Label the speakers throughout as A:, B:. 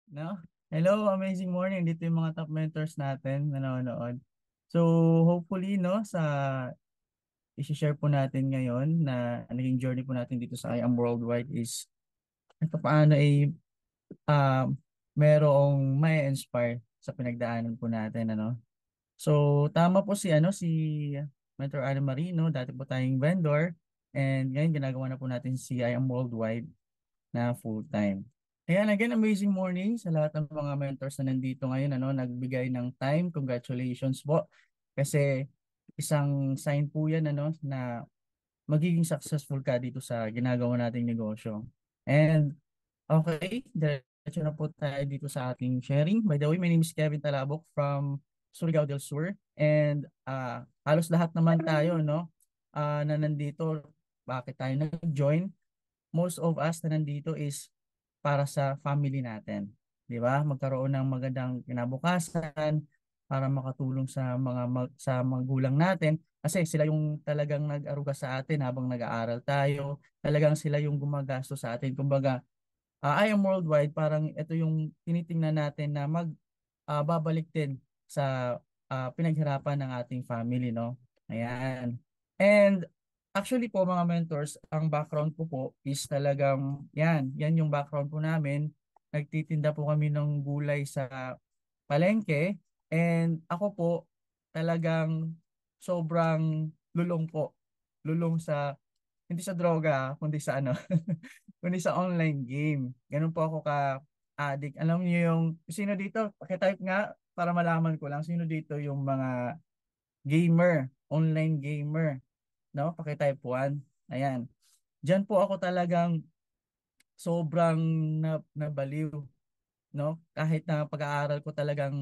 A: No? Hello, amazing morning. Dito yung mga top mentors natin na nanonood. So, hopefully, no, sa i-share po natin ngayon na naging journey po natin dito sa I Am Worldwide is ito paano ay uh, merong may inspire sa pinagdaanan po natin, ano. So, tama po si Mentor Alan Marino, dati po tayong vendor, and ngayon ginagawa na po natin si I Am Worldwide na full-time. Ayan, again, amazing morning sa lahat ng mga mentors na nandito ngayon, ano, nagbigay ng time. Congratulations po. Kasi isang sign po yan, ano, na magiging successful ka dito sa ginagawa nating negosyo. And okay, diretso na po tayo dito sa ating sharing. By the way, my name is Kevin Talabok from Surigao del Sur. And halos lahat naman tayo, no, na nandito, bakit tayo nag-join? Most of us na nandito is para sa family natin. 'Di ba? Magkaroon ng magandang kinabukasan para makatulong sa sa magulang natin kasi sila yung talagang nag-aruga sa atin habang nag-aaral tayo. Talagang sila yung gumagastos sa atin. Kumbaga, I am worldwide, parang ito yung tinitingnan natin na babalik din sa pinaghirapan ng ating family, no? Ayan. And actually po mga mentors, ang background ko po is talagang yan yung background po namin. Nagtitinda po kami ng gulay sa palengke and ako po talagang sobrang lulong po. Lulong sa hindi sa droga, kundi sa ano, kundi sa online game. Ganun po ako ka-addict. Alam niyo yung sino dito? Paki-type nga para malaman ko lang sino dito yung mga gamer, online gamer, no? Paki-type 1. Ayan. Diyan po ako talagang sobrang nabaliw, no? Kahit na pag-aaral ko talagang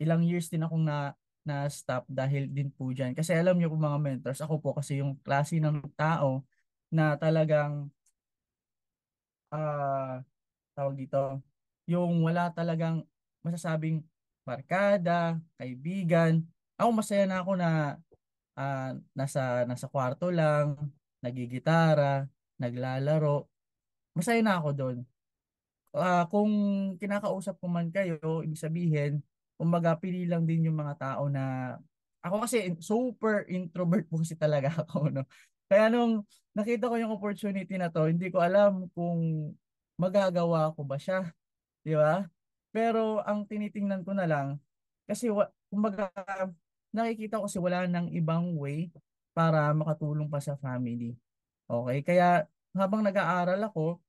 A: ilang years din akong na stop dahil din po diyan. Kasi alam niyo po mga mentors, ako po kasi yung klase ng tao na talagang ah tawag dito, yung wala talagang masasabing barkada, kaibigan. Ako masaya na ako na nasa kwarto lang, nagigitara, naglalaro. Masaya na ako doon. Kung kinakausap ko man kayo, ibig sabihin, kumbaga pili lang din yung mga tao na ako kasi super introvert po kasi talaga ako, no. Kaya nung nakita ko yung opportunity na to, hindi ko alam kung magagawa ko ba siya, di ba? Pero ang tinitingnan ko na lang kasi kumbaga nakikita ko kasi wala nang ibang way para makatulong pa sa family. Okay? Kaya habang nag-aaral ako,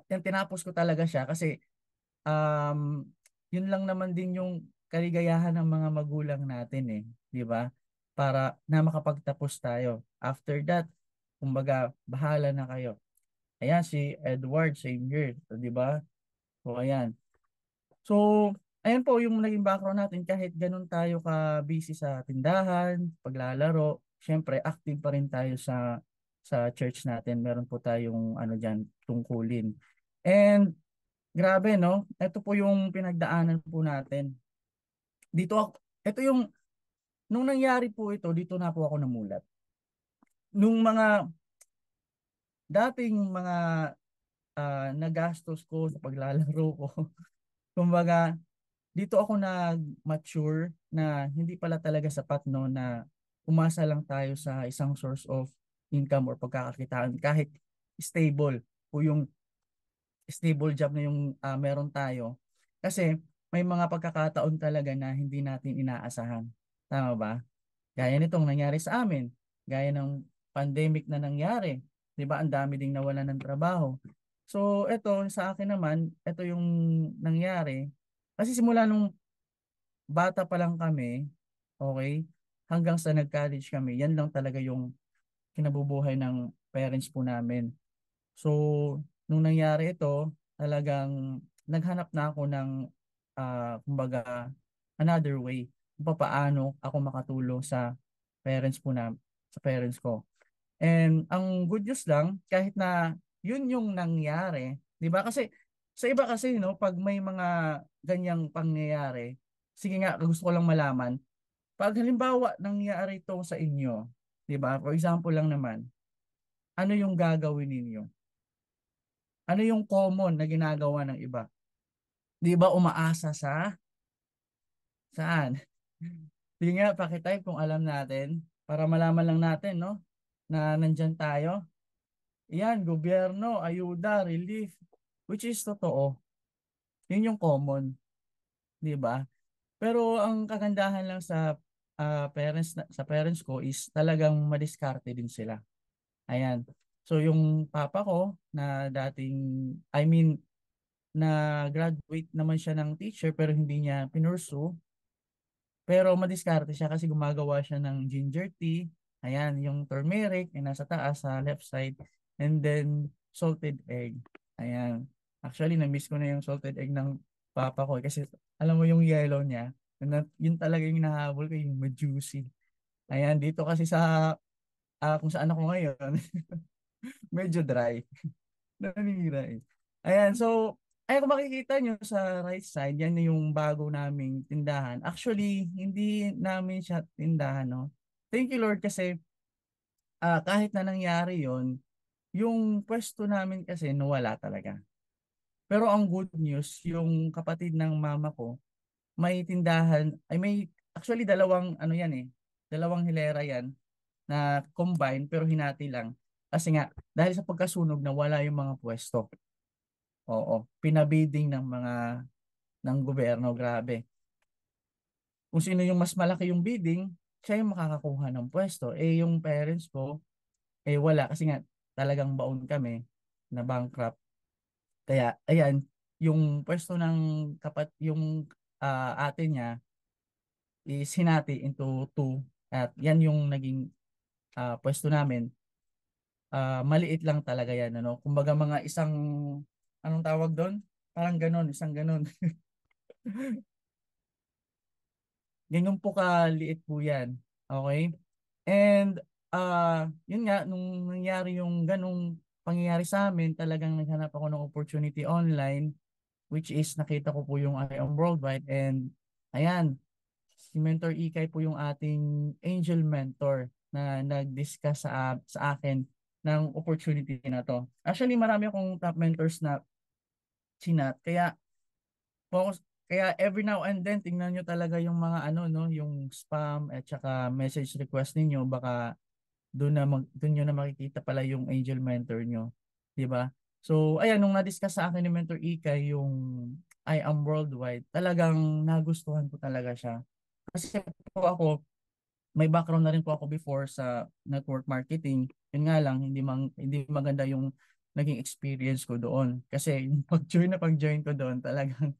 A: yung tinapos ko talaga siya kasi um, yun lang naman din yung kaligayahan ng mga magulang natin eh, di ba? Para na makapagtapos tayo. After that, kumbaga, bahala na kayo. Ayan, si Edward, same here, di ba? So, ayan. So, ayan po yung naging background natin. Kahit ganun tayo ka-busy sa tindahan, paglalaro, syempre, active pa rin tayo sa church natin. Meron po tayong ano dyan, tungkulin. And grabe, no? Ito po yung pinagdaanan po natin. Dito ako, ito yung, nung nangyari po ito, dito na po ako namulat. Nung mga dating mga nagastos ko sa paglalaro ko, kumbaga, dito ako nag-mature na hindi pala talaga sapat no na umasa lang tayo sa isang source of income or pagkakakitaan kahit stable o yung stable job na yung meron tayo. Kasi may mga pagkakataon talaga na hindi natin inaasahan. Tama ba? Gaya nitong nangyari sa amin. Gaya ng pandemic na nangyari. 'Di ba? Ang dami ding nawalan ng trabaho. So, ito sa akin naman, ito yung nangyari. Kasi simula nung bata pa lang kami, okay, hanggang sa nag-college kami, yan lang talaga yung kinabubuhay ng parents po namin. So, nung nangyari ito, talagang naghanap na ako ng, kumbaga, another way kung paano ako makatulong sa parents ko. And ang good news lang, kahit na yun yung nangyari, di ba? Kasi sa iba kasi, no, pag may mga ganyang pangyayari, sige nga, gusto ko lang malaman, pag halimbawa nangyari ito sa inyo, di ba? For example lang naman, ano yung gagawin ninyo? ano yung common na ginagawa ng iba? Di ba umaasa sa saan? Sige nga, pakitype kung alam natin para malaman lang natin, no? Na nandyan tayo. Yan, gobyerno, ayuda, relief, which is totoo. Yun yung common, di ba? Pero ang kagandahan lang sa sa parents ko is talagang madiskarte din sila. Ayan. So yung papa ko na dating I mean na graduate naman siya ng teacher pero hindi niya pinursu. Pero madiskarte siya kasi gumagawa siya ng ginger tea. Ayan, yung turmeric ay nasa taas sa left side. And then salted egg. Ayan. Actually, na-miss ko na yung salted egg ng papa ko kasi alam mo yung yellow niya. Yun talaga yung nahabol ko, yung juicy. Ayan, dito kasi sa kung saan ako ngayon, medyo dry. Naninira eh. Ayan, so, ay kung makikita nyo sa right side, yan na yung bago naming tindahan. Actually, hindi namin siya tindahan, no? Thank you, Lord, kasi kahit na nangyari yon yung pwesto namin kasi nawala talaga. Pero ang good news, yung kapatid ng mama ko, may tindahan, ay may, actually dalawang, ano yan eh, dalawang hilera yan na combine pero hinati lang. Kasi nga, dahil sa pagkasunog na wala yung mga pwesto. Oo, pinabiding ng mga ng gobyerno, grabe. Kung sino yung mas malaki yung bidding, siya yung makakakuha ng pwesto. Eh yung parents ko, eh wala kasi nga talagang baon kami na bankrupt. Kaya ayan, yung pwesto ng yung ate niya is hinati into two at yan yung naging pwesto namin. Maliit lang talaga yan, ano. Kumbaga mga isang anong tawag doon? Parang ganon, isang ganon. Ganyan po kaliit po yan. Okay? And yun nga, nung nangyari yung ganong pangyayari sa amin, talagang naghanap ako ng opportunity online, which is nakita ko po yung I Am Worldwide. And ayan, si Mentor Ikay po yung ating angel mentor na nag-discuss sa akin ng opportunity na to. Actually, marami akong top mentors na chinat. Focus, kaya every now and then, tingnan nyo talaga yung mga ano, no, yung spam at saka message request ninyo, baka doon nyo na makikita pala yung angel mentor nyo. 'Di ba? So, ayan, nung na-discuss sa akin ni Mentor Ika yung I Am Worldwide, talagang nagustuhan ko talaga siya. Kasi po ako, may background na rin po ako before sa network marketing. Yun nga lang, hindi maganda yung naging experience ko doon. Kasi yung pag-join ko doon, talagang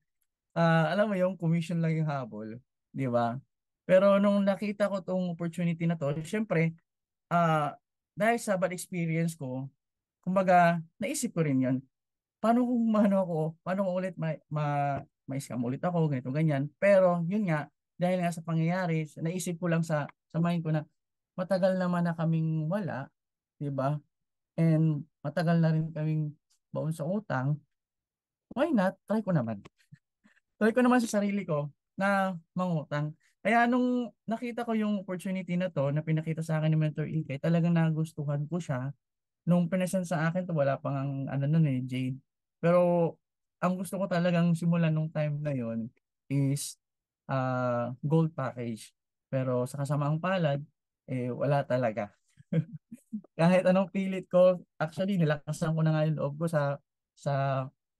A: alam mo yung commission lang yung habol, 'di ba? Pero nung nakita ko tong opportunity na to, syempre, dahil sa bad experience ko, kumbaga, naisip ko rin 'yon. Paano kung ulit ma-scam ulit ako, ganito ganyan. Pero yun nga, dahil nga sa pangyayari, naisip ko lang sa mind ko na matagal naman na kaming wala, 'di ba? And matagal na rin kaming baon sa utang. Why not? Try ko naman sa sarili ko na mangutang. Kaya nung nakita ko yung opportunity na to, na pinakita sa akin ni Mentor Ikay, talagang nagustuhan ko siya. Nung pinasend sa akin to, wala pang ano nun eh, Jade. Pero ang gusto ko talagang simulan nung time na yon is gold package. Pero sa kasamaang palad, eh wala talaga. Kahit anong pilit ko, actually nilakasan ko na nga yung loob ko sa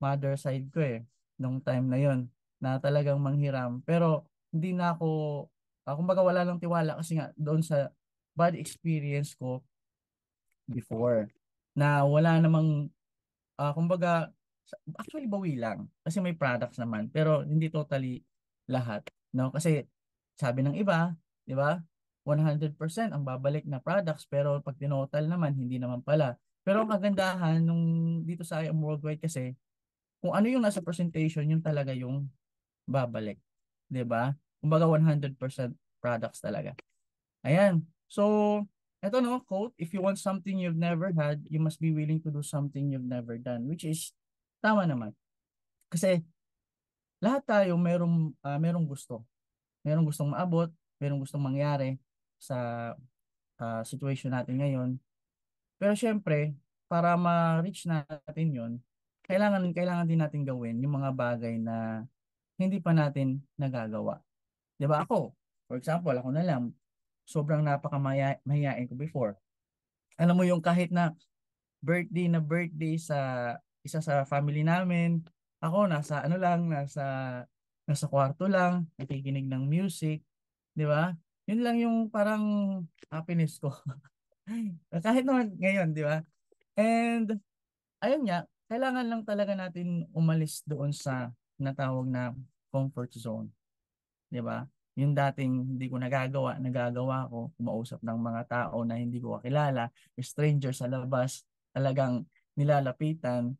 A: mother side ko eh, nung time na yon na talagang manghiram. Pero hindi na ako, kumbaga wala lang tiwala kasi nga doon sa bad experience ko before na wala namang, kumbaga, actually bawi lang kasi may products naman pero hindi totally lahat, no? Kasi sabi ng iba, 'di ba? 100% ang babalik na products pero pag tinotal naman hindi naman pala. Pero ang kagandahan nung dito sa IM Worldwide kasi kung ano yung nasa presentation yun talaga yung babalik, 'di ba? Kumbaga 100% products talaga. Ayan. So, eto no, quote, if you want something you've never had, you must be willing to do something you've never done, which is tama naman. Kasi lahat tayo merong gusto. Merong gustong maabot, merong gustong mangyari sa situation natin ngayon. Pero syempre, para ma-reach natin 'yon, kailangan din natin gawin yung mga bagay na hindi pa natin nagagawa. 'Di ba ako? For example, ako na lang, sobrang napakamahiyain ko before. Alam mo yung kahit na birthday sa isa sa family namin, ako nasa ano lang, nasa kwarto lang, nakikinig ng music, 'di ba? Yun lang yung parang happiness ko. Kahit naman ngayon, 'di ba? And ayun nga, kailangan lang talaga natin umalis doon sa natawag na comfort zone, 'di ba? Yung dating hindi ko nagagawa ko, kumausap ng mga tao na hindi ko kakilala, stranger sa labas, talagang nilalapitan.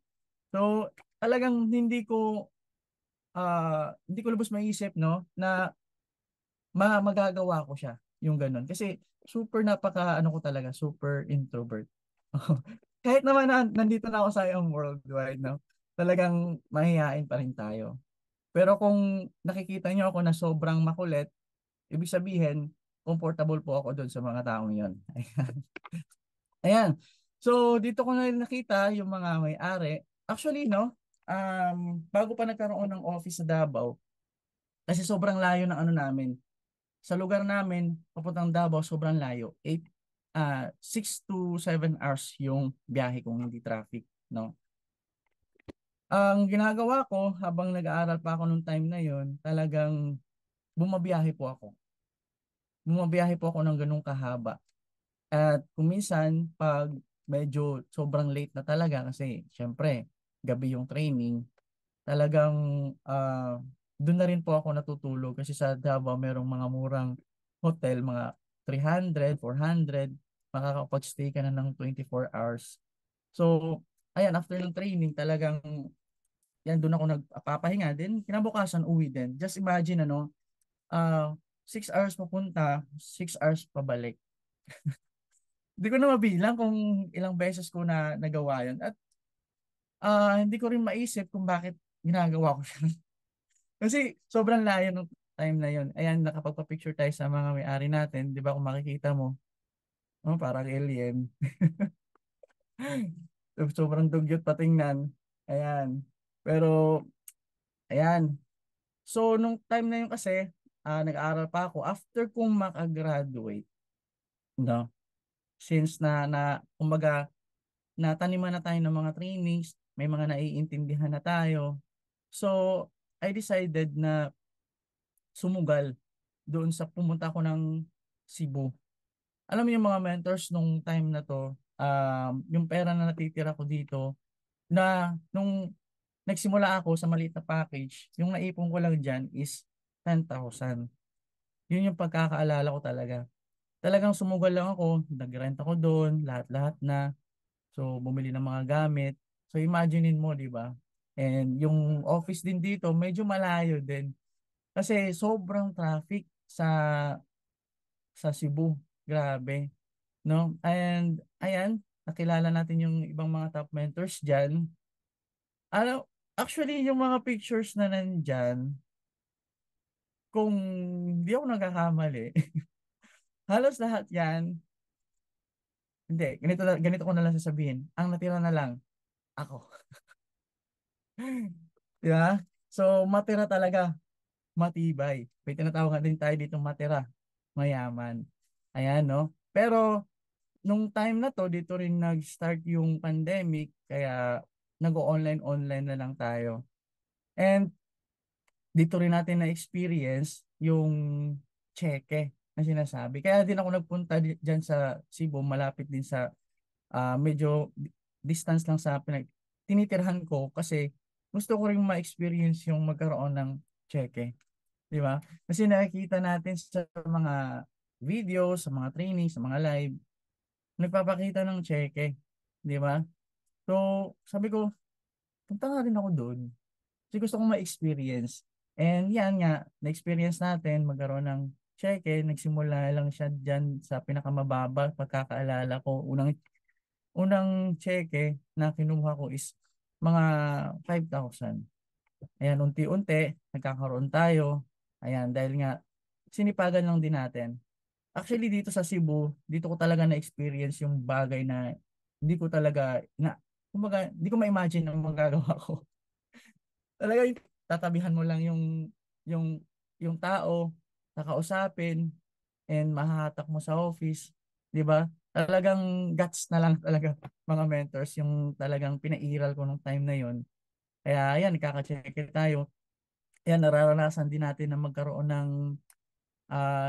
A: So, talagang hindi ko lubos maisip, no, na magagawa ko siya, yung ganun. Kasi super napaka ano ko talaga, super introvert. Kahit naman na nandito na ako sa iyong worldwide, no, talagang mahihain pa rin tayo. Pero kung nakikita niyo ako na sobrang makulit, ibig sabihin, comfortable po ako doon sa mga taong yon. Ayan. So, dito ko na rin nakita yung mga may-ari. Actually, no, bago pa nagkaroon ng office sa Davao, kasi sobrang layo ng ano namin. Sa lugar namin, papuntang Davao, sobrang layo. 6 to 7 hours yung biyahe kung hindi traffic, no? Ang ginagawa ko habang nag-aaral pa ako nung time na yon, talagang bumabiyahe po ako. Bumabiyahe po ako ng ganung kahaba. At kung minsan, pag medyo sobrang late na talaga kasi syempre, gabi yung training, talagang doon na rin po ako natutulog kasi sa Davao merong mga murang hotel, mga 300, 400, makakapag-stay ka na ng 24 hours. So, ayan, after ng training, talagang yan, doon ako nagpapahinga din. Kinabukasan, uwi din. Just imagine, ano, 6 hours papunta, 6 hours pabalik. Hindi ko na mabilang kung ilang beses ko na nagawa yun. At hindi ko rin maisip kung bakit ginagawa ko siya. Kasi sobrang layo ng time na yun. Ayan, nakapagpa-picture tayo sa mga may-ari natin. Di ba kung makikita mo, oh, parang alien. Sobrang dugyot patingnan. Ayan. Pero, ayan. So, nung time na yun kasi, nag-aaral pa ako. After kong makagraduate, no? Since kumbaga, nataniman na tayo ng mga trainings, may mga naiintindihan na tayo. So, I decided na sumugal doon sa pumunta ko ng Cebu. Alam mo yung mga mentors nung time na to, yung pera na natitira ko dito, na nung nagsimula ako sa maliit na package, yung naipon ko lang dyan is 10,000. Yun yung pagkakaalala ko talaga. Talagang sumugal lang ako, nag-rent ako doon, lahat-lahat na. So, bumili ng mga gamit. So, imaginein mo, di ba? And yung office din dito, medyo malayo din. Kasi sobrang traffic sa Cebu. Grabe, no? And ayan, nakilala natin yung ibang mga top mentors diyan. Ano, actually yung mga pictures na nandyan, kung hindi ako nagkakamali, halos lahat 'yan. Hindi, ganito ko na lang sasabihin. Ang natira na lang ako. 'Di ba? So, matira talaga, matibay. May tinatawag din tayo dito matira, mayaman. Ayan, no? Pero nung time na to, dito rin nag-start yung pandemic, kaya nag-online-online na lang tayo. And dito rin natin na-experience yung cheque na sinasabi. Kaya din ako nagpunta dyan sa Cebu, malapit din sa medyo distance lang sa tinitirhan ko kasi gusto ko rin ma-experience yung magkaroon ng cheque. Di ba? Kasi nakikita natin sa mga videos, sa mga training, sa mga live, nagpapakita ng cheque. Di ba? So, sabi ko, punta nga rin ako doon. Kasi gusto kong ma-experience. And yan nga, na-experience natin, magkaroon ng cheque, nagsimula lang siya dyan sa pinakamababa, pagkakaalala ko, unang cheque na kinuha ko is mga 5,000. Ayan, unti-unti, nagkakaroon tayo. Ayan, dahil nga, sinipagan lang din natin. Actually, dito sa Cebu, dito ko talaga na-experience yung bagay na hindi ko talaga kumbaga, hindi ko ma-imagine ang magagawa ko. Talaga yung tatabihan mo lang yung yung tao, kakausapin, and mahahatak mo sa office, 'di ba? Talagang guts na lang talaga mga mentors yung talagang pinairal ko nung time na yon. Kaya ayan, kaka-check tayo. Ayan, nararanasan din natin na magkaroon ng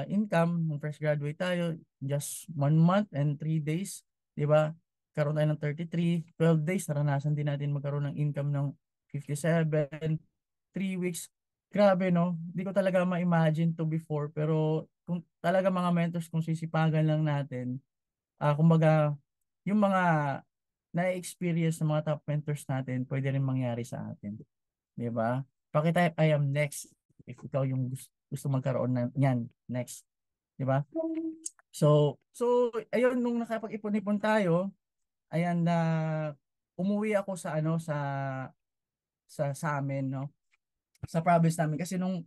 A: income nung fresh graduate tayo, just 1 month and 3 days, 'di ba? Karoon tayo ng 33, 12 days, naranasan din natin magkaroon ng income ng 57, 3 weeks. Grabe, no? Hindi ko talaga ma-imagine to before, pero kung talaga mga mentors, kung sisipagan lang natin, kumbaga, yung mga na-experience ng mga top mentors natin, pwede rin mangyari sa atin. 'Di ba? Pakita I am next if ikaw yung gusto magkaroon ng yan next, 'di ba? So ayun, nung nakapag-ipon-ipon tayo, ayan na umuwi ako sa sa amin, no? Sa province namin kasi nung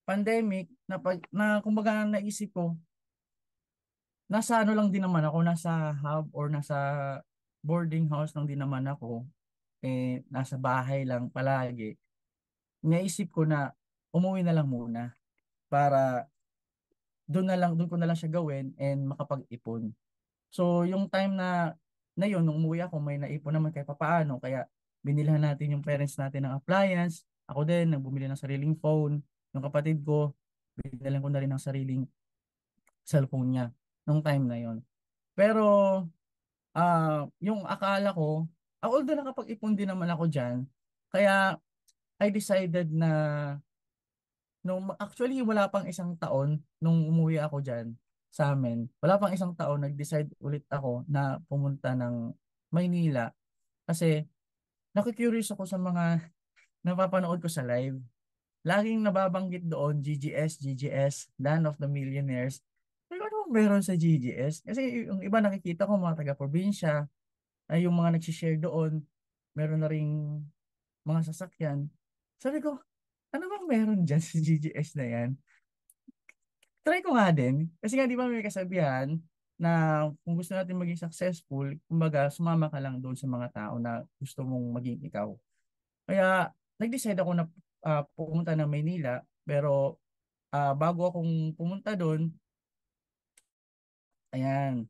A: pandemic na kumbaga naisip ko, nasa lang din naman ako, nasa hub or nasa boarding house lang din naman ako, nasa bahay lang palagi. Naisip ko na umuwi na lang muna para doon ko na lang siya gawin and makapag-ipon. So yung time na yun, nung umuwi ako, may naipon naman kahit papaano, kaya binilhan natin yung parents natin ng appliance. Ako din, nagbumili ng sariling phone. Yung kapatid ko, binilan ko na rin ng sariling cellphone niya nung time na yon. Pero yung akala ko, although nakapag-ipon din naman ako dyan, kaya I decided na actually wala pang isang taon nung umuwi ako diyan sa amin. Wala pang isang taon nag-decide ulit ako na pumunta ng Maynila kasi naku-curious ako sa mga napapanood ko sa live. Laging nababanggit doon GGS, Land of the Millionaires. Pero ano bang meron sa GGS? Kasi yung iba nakikita ko mga taga-probinsya, ay yung mga nagsi-share doon, meron na ring mga sasakyan. Sabi ko, ano bang meron dyan sa GGS na yan? Try ko nga din. Kasi nga di ba may kasabihan na kung gusto natin maging successful, kumbaga sumama ka lang doon sa mga tao na gusto mong maging ikaw. Kaya nag-decide ako na pumunta ng Maynila, pero bago akong pumunta doon, ayan,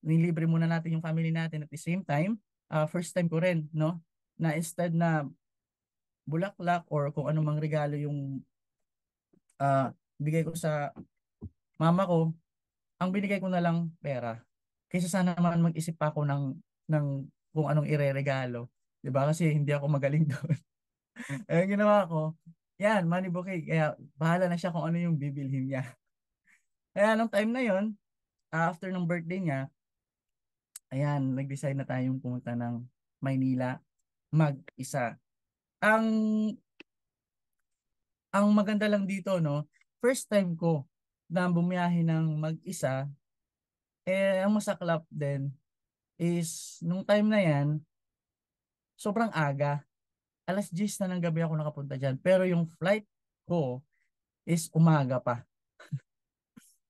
A: nilibre muna natin yung family natin at the same time, first time ko rin, no? Na instead na bulaklak or kung anumang regalo yung bigay ko sa mama ko, ang binigay ko na lang pera. Kaysa sana naman mag-isip pa ako ng kung anong ireregalo. 'Di ba? Kasi hindi ako magaling doon. Eh, ginawa ko, yan, money bouquet. Kaya bahala na siya kung ano yung bibilhin niya. Kaya nung time na yon, after ng birthday niya, ayan, nag-decide na tayong pumunta ng Maynila mag-isa. Ang ang maganda lang dito, no, first time ko na bumiyahe ng mag-isa, ang masaklap din is nung time na yan, sobrang aga. Alas 10 na ng gabi ako nakapunta dyan. Pero yung flight ko is umaga pa,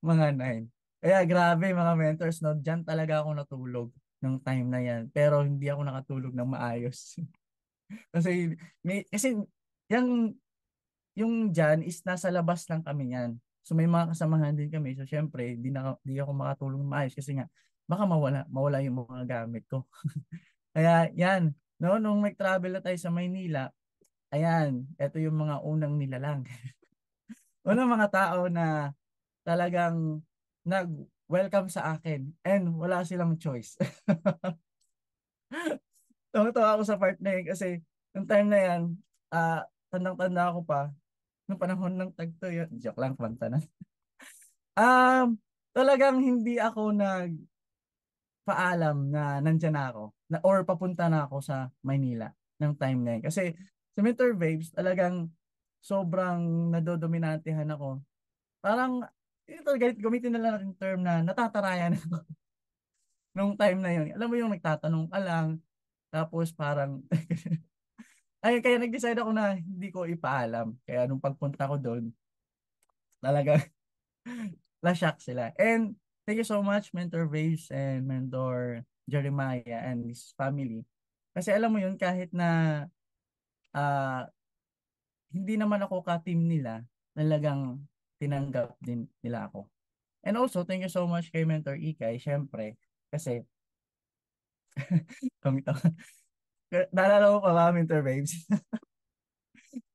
A: mga 9. Kaya grabe mga mentors, no? Dyan talaga ako natulog ng time na yan. Pero hindi ako nakatulog ng maayos. kasi yung dyan is nasa labas lang kami yan. So may mga kasamahan din kami. So syempre, di ako makatulog ng maayos kasi nga baka mawala yung mga gamit ko. Kaya yan, no, nung nag-travel na tayo sa Maynila, ayan, ito yung mga unang nilalang. Unang mga tao na talagang nag-welcome sa akin and wala silang choice. Tawa-tawa ako sa part na yun kasi nung time na yan, tandang-tanda ako pa, nung panahon ng tagto yun, joke lang, kwanta na. Talagang hindi ako nagpaalam na nandyan na ako na, or papunta na ako sa Maynila ng time na yun. Kasi sa Mentor Babes, talagang sobrang nadodominantehan ako. Parang, ito, gamitin na lang natin term na natatarayan ako nung time na yun. Alam mo yung nagtatanong ka lang, tapos parang, ay, kaya nag-decide ako na hindi ko ipaalam. Kaya nung pagpunta ko doon, talaga, na-shock sila. And thank you so much, Mentor Waves and Mentor Jeremiah and his family. Kasi alam mo yun, kahit na ah, hindi naman ako ka-team nila, talagang tinanggap din nila ako. And also, thank you so much kay Mentor Ikay, syempre, kasi kami to. Naalala mo pa ba, Mentor Babes?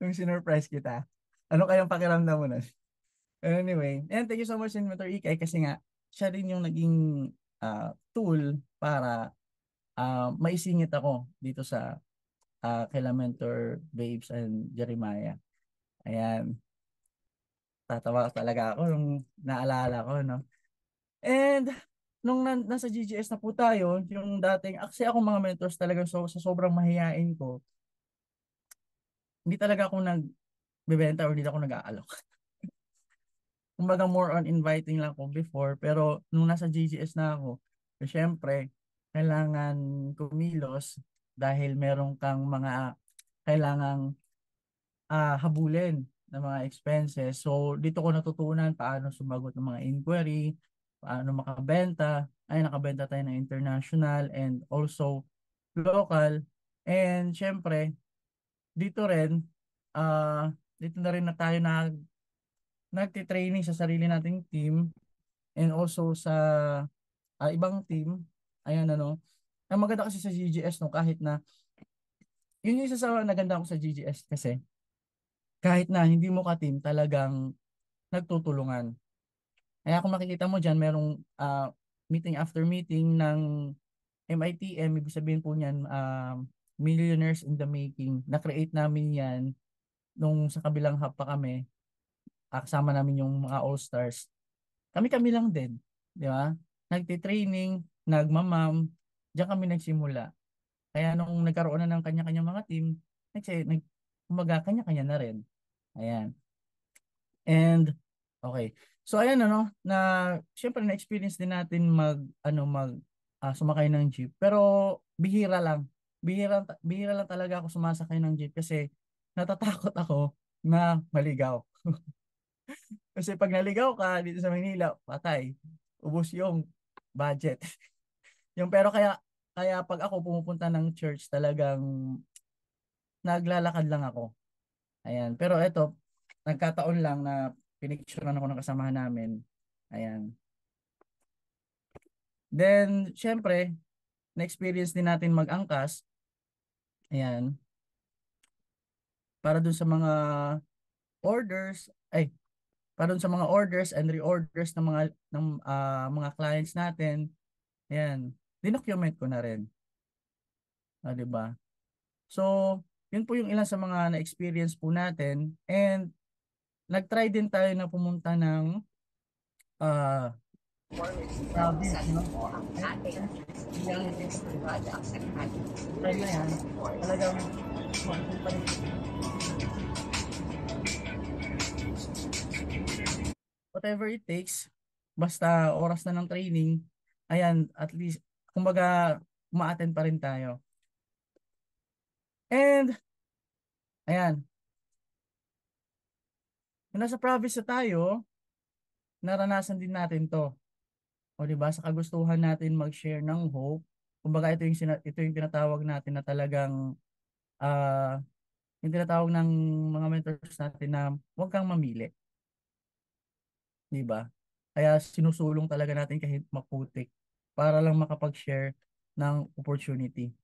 A: Yung sinurprise kita. Ano kayang pakiramdam mo nun? Anyway, and thank you so much, Mentor Ikay, kasi nga, siya rin yung naging tool para maisingit ako dito sa kila Mentor Babes and Jeremiah. Ayan, tatawa talaga ako nung naalala ko, no? And nung nasa GGS na po tayo, yung dating, kasi ako mga mentors talaga sa sobrang mahihain ko, hindi talaga ako nagbebenta or hindi ako nag-aalok. Kumbaga more on inviting lang ako before, pero nung nasa GGS na ako, syempre, kailangan kumilos dahil meron kang mga kailangang habulin ng mga expenses. So, dito ko natutunan paano sumagot ng mga inquiry, paano makabenta, ay nakabenta tayo ng international and also local. And syempre, dito rin, dito na rin na tayo nagtitraining sa sarili nating team and also sa ibang team. Ayan ano. Ang maganda kasi sa GGS no, kahit na, yun yung isa sa naganda ko sa GGS kasi, kahit na hindi mo ka-team, talagang nagtutulungan. Kaya kung makikita mo dyan, merong meeting after meeting ng MITM, ibig sabihin po niyan, Millionaires in the Making. Na-create namin yan nung sa kabilang hub pa kami, kasama namin yung mga all-stars. Kami-kami lang din, di ba? Nagtitraining, nagmamam, diyan kami nagsimula. Kaya nung nagkaroon na ng kanya-kanya mga team, kumbaga kanya-kanya na rin. Ayan. And okay. So ayan ano na syempre na-experience din natin sumakay ng jeep pero bihira lang. Bihira lang talaga ako sumasakay ng jeep kasi natatakot ako na maligaw. Kasi pag naligaw ka dito sa Manila, patay. Ubos yung budget. Yung pero kaya kaya pag ako pumupunta ng church talagang naglalakad lang ako. Ayan. Pero eto, nagkataon lang na pinicturean ako ng kasamahan namin. Ayan. Then, syempre, na-experience din natin mag-angkas. Ayan. Para dun sa mga orders, para dun sa mga orders and reorders ng mga clients natin. Ayan. Dinocument ko na rin. 'Di ba? So, yun po yung ilan sa mga na-experience po natin. And, nag-try din tayo na pumunta ng ah province, no? And reality is time na yan, talagang makikita rin, whatever it takes, basta oras na ng training, ayan, at least, kumbaga, uma-attend pa rin tayo. And, ayan, kung nasa province na tayo, naranasan din natin to. O di ba sa kagustuhan natin mag-share ng hope, kumbaga ito yung tinatawag natin na talagang, ah, yung tinatawag ng mga mentors natin na huwag kang mamili. Di ba? Kaya sinusulong talaga natin kahit maputik para lang makapag-share ng opportunity.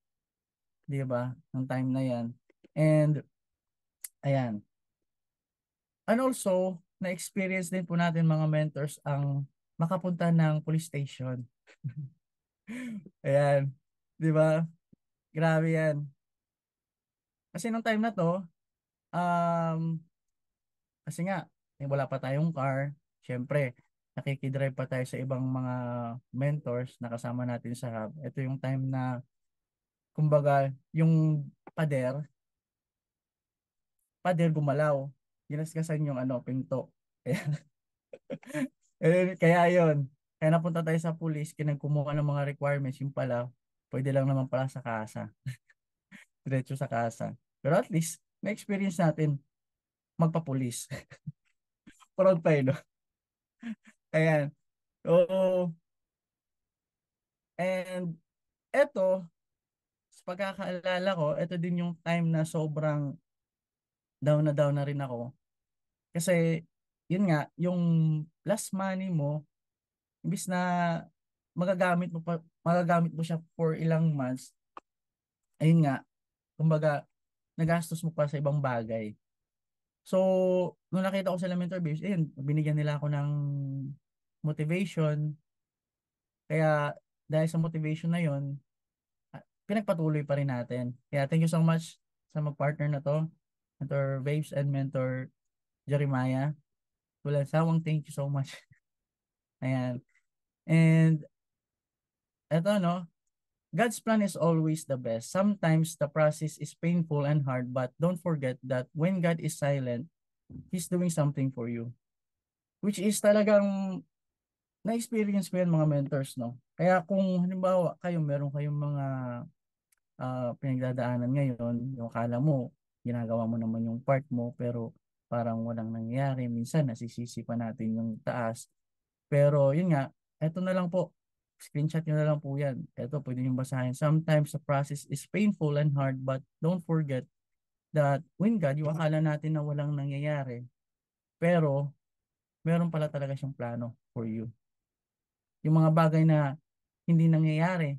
A: Di ba? Ng time na yan. And, ayan. And also, na-experience din po natin mga mentors ang makapunta ng police station. Ayan. Di ba? Grabe yan. Kasi nung time na to, um, kasi nga, wala pa tayong car. Siyempre, nakikidrive pa tayo sa ibang mga mentors na kasama natin sa hub. Ito yung time na, kumbaga, yung pader gumalaw. Ginasgasan yung pinto. Kaya yun. Kaya napunta tayo sa police, kinagkumuha ng mga requirements. Yung pala, pwede lang naman pala sa kasa. Diretso sa kasa. Pero at least, na-experience natin magpa-police. Proud pa no? Ayan. Oo. And eto, pagkakaalala ko, ito din yung time na sobrang down na rin ako. Kasi, yun nga, yung last money mo, imbis na magagamit mo siya for ilang months, ayun nga, kumbaga, nagastos mo pa sa ibang bagay. So, nung nakita ko sila mentor babes, ayun, binigyan nila ako ng motivation. Kaya, dahil sa motivation na yun, pinagpatuloy pa rin natin. Kaya, thank you so much sa mag-partner na to, Mentor Babes and Mentor Jeremiah. Walang sawang thank you so much. Ayan. And, eto no, God's plan is always the best. Sometimes the process is painful and hard, but don't forget that when God is silent, He's doing something for you. Which is talagang na-experience ko yan mga mentors, no? Kaya kung halimbawa meron kayong mga pinagdadaanan ngayon, yung akala mo, ginagawa mo naman yung part mo, pero parang walang nangyayari. Minsan, nasisisi pa natin yung taas. Pero yun nga, eto na lang po. Screenshot nyo na lang po yan. Eto, pwede nyo basahin. Sometimes the process is painful and hard, but don't forget that when God, yung akala natin na walang nangyayari, pero meron pala talaga siyang plano for you. Yung mga bagay na hindi nangyayari,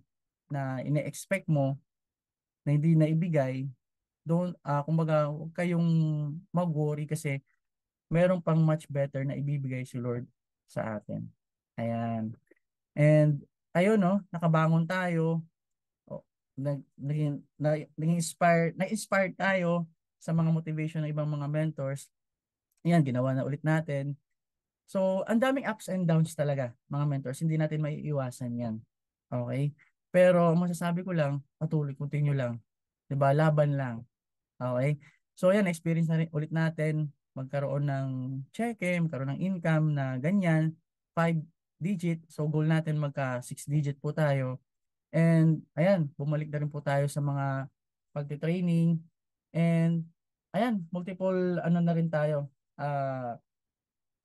A: na ine-expect mo, na hindi na ibigay, kumbaga, huwag kayong mag-worry kasi meron pang much better na ibibigay si Lord sa atin. Ayan. And ayun no, nakabangon tayo. O, na-inspire tayo sa mga motivation ng ibang mga mentors. Ayan, ginawa na ulit natin. So, ang daming ups and downs talaga, mga mentors. Hindi natin maiiwasan yan. Okay? Pero masasabi ko lang, patuloy, continue lang. 'Di ba? Laban lang. Okay? So, ayan, experience na rin ulit natin magkaroon ng cheque, magkaroon ng income na ganyan, 5 digit. So, goal natin magka 6 digit po tayo. And, ayan, bumalik na rin po tayo sa mga pagti-training. And, ayan, multiple, ano na rin tayo,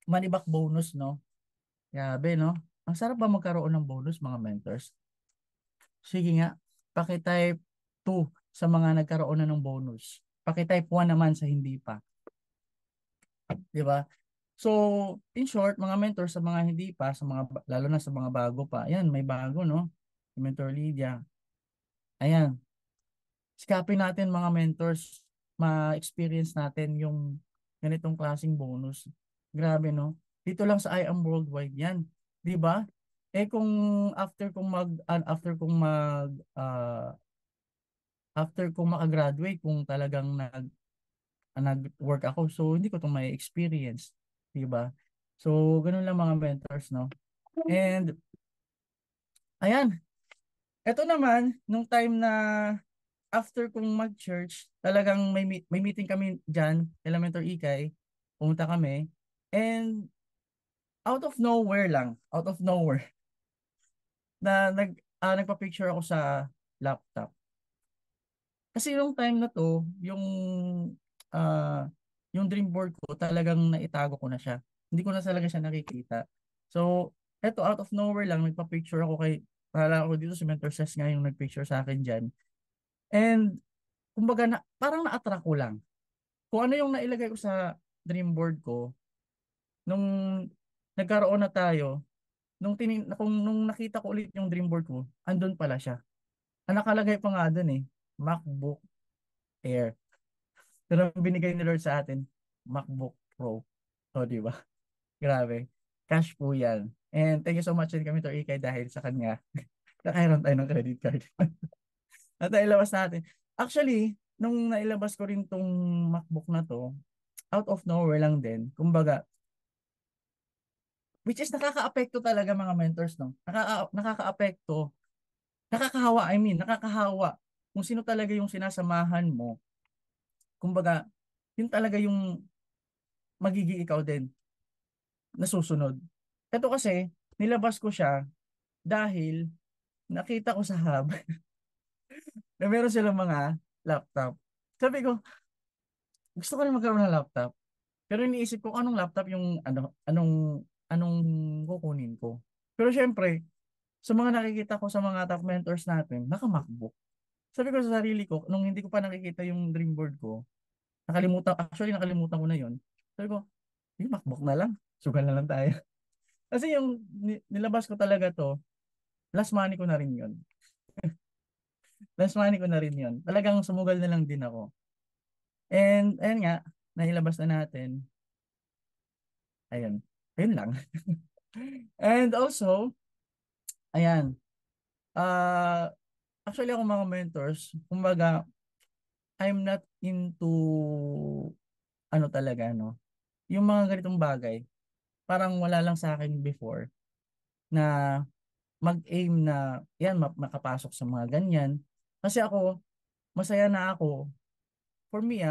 A: money back bonus, no? Grabe, no? Ang sarap ba magkaroon ng bonus, mga mentors? Sige nga, paki-type 2 sa mga nagkaroon na ng bonus. Paki-type 1 naman sa hindi pa. 'Di ba? So, in short, mga mentors sa mga hindi pa, lalo na sa mga bago pa. Ayan, may bago, no? Si Mentor Lydia. Ayan, sikapin natin mga mentors, ma-experience natin yung ganitong klaseng bonus. Grabe, no? Dito lang sa I Am Worldwide yan. 'Di ba? Eh kung after kong makagraduate, kung talagang nag-work ako, so hindi ko 'to may experience, 'di ba? So, ganun lang mga mentors, no? And ayan, eto naman nung time na after kong mag-church, talagang may meeting kami diyan, Elementor Ikay, pumunta kami, and out of nowhere, nagpa-picture ako sa laptop. Kasi yung time na to, ah yung dream board ko talagang naitago ko na siya. Hindi ko na talaga siya nakikita. So, eto out of nowhere lang nagpa-picture ako para ako dito si Mentor Ses nga yung nagpicture sa akin diyan. And kumbaga parang na-attract ko lang. Kung ano yung nailagay ko sa dream board ko nung nagkaroon na tayo, nung nakita ko ulit yung dream board ko, andun pala siya. Ang nakalagay pa nga dun MacBook Air. Pero binigay ni Lord sa atin, MacBook Pro. O, di ba? Grabe. Cash po yan. And thank you so much din kami to Ikay dahil sa kanya. Nakairon tayo ng credit card. At nailabas natin. Actually, nung nailabas ko rin tong MacBook na to, out of nowhere lang din. Kumbaga, which is nakaka-apekto talaga mga mentors, no? Nakaka-apekto. Nakakahawa. Kung sino talaga yung sinasamahan mo. Kumbaga, yun talaga yung magiging ikaw din nasusunod. Ito kasi, nilabas ko siya dahil nakita ko sa hub na meron silang mga laptop. Sabi ko, gusto ko rin magkaroon ng laptop. Pero iniisip ko anong laptop yung anong kukunin ko. Pero syempre, sa mga nakikita ko sa mga top mentors natin, naka MacBook. sabi ko sa sarili ko, nung hindi ko pa nakikita yung dream board ko, nakalimutan ko na yun. Sabi ko, MacBook na lang. Sugal na lang tayo. Kasi yung nilabas ko talaga to, last money ko na rin yun. Last money ko na rin yun. Talagang sumugal na lang din ako. And, ayun nga, nailabas na natin. Ayun. Ayun lang. And also, ayan, actually ako mga mentors, kumbaga, I'm not into, ano talaga, no? Yung mga ganitong bagay, parang wala lang sa akin before, na mag-aim na, yan, makapasok sa mga ganyan. Kasi ako, masaya na ako, for me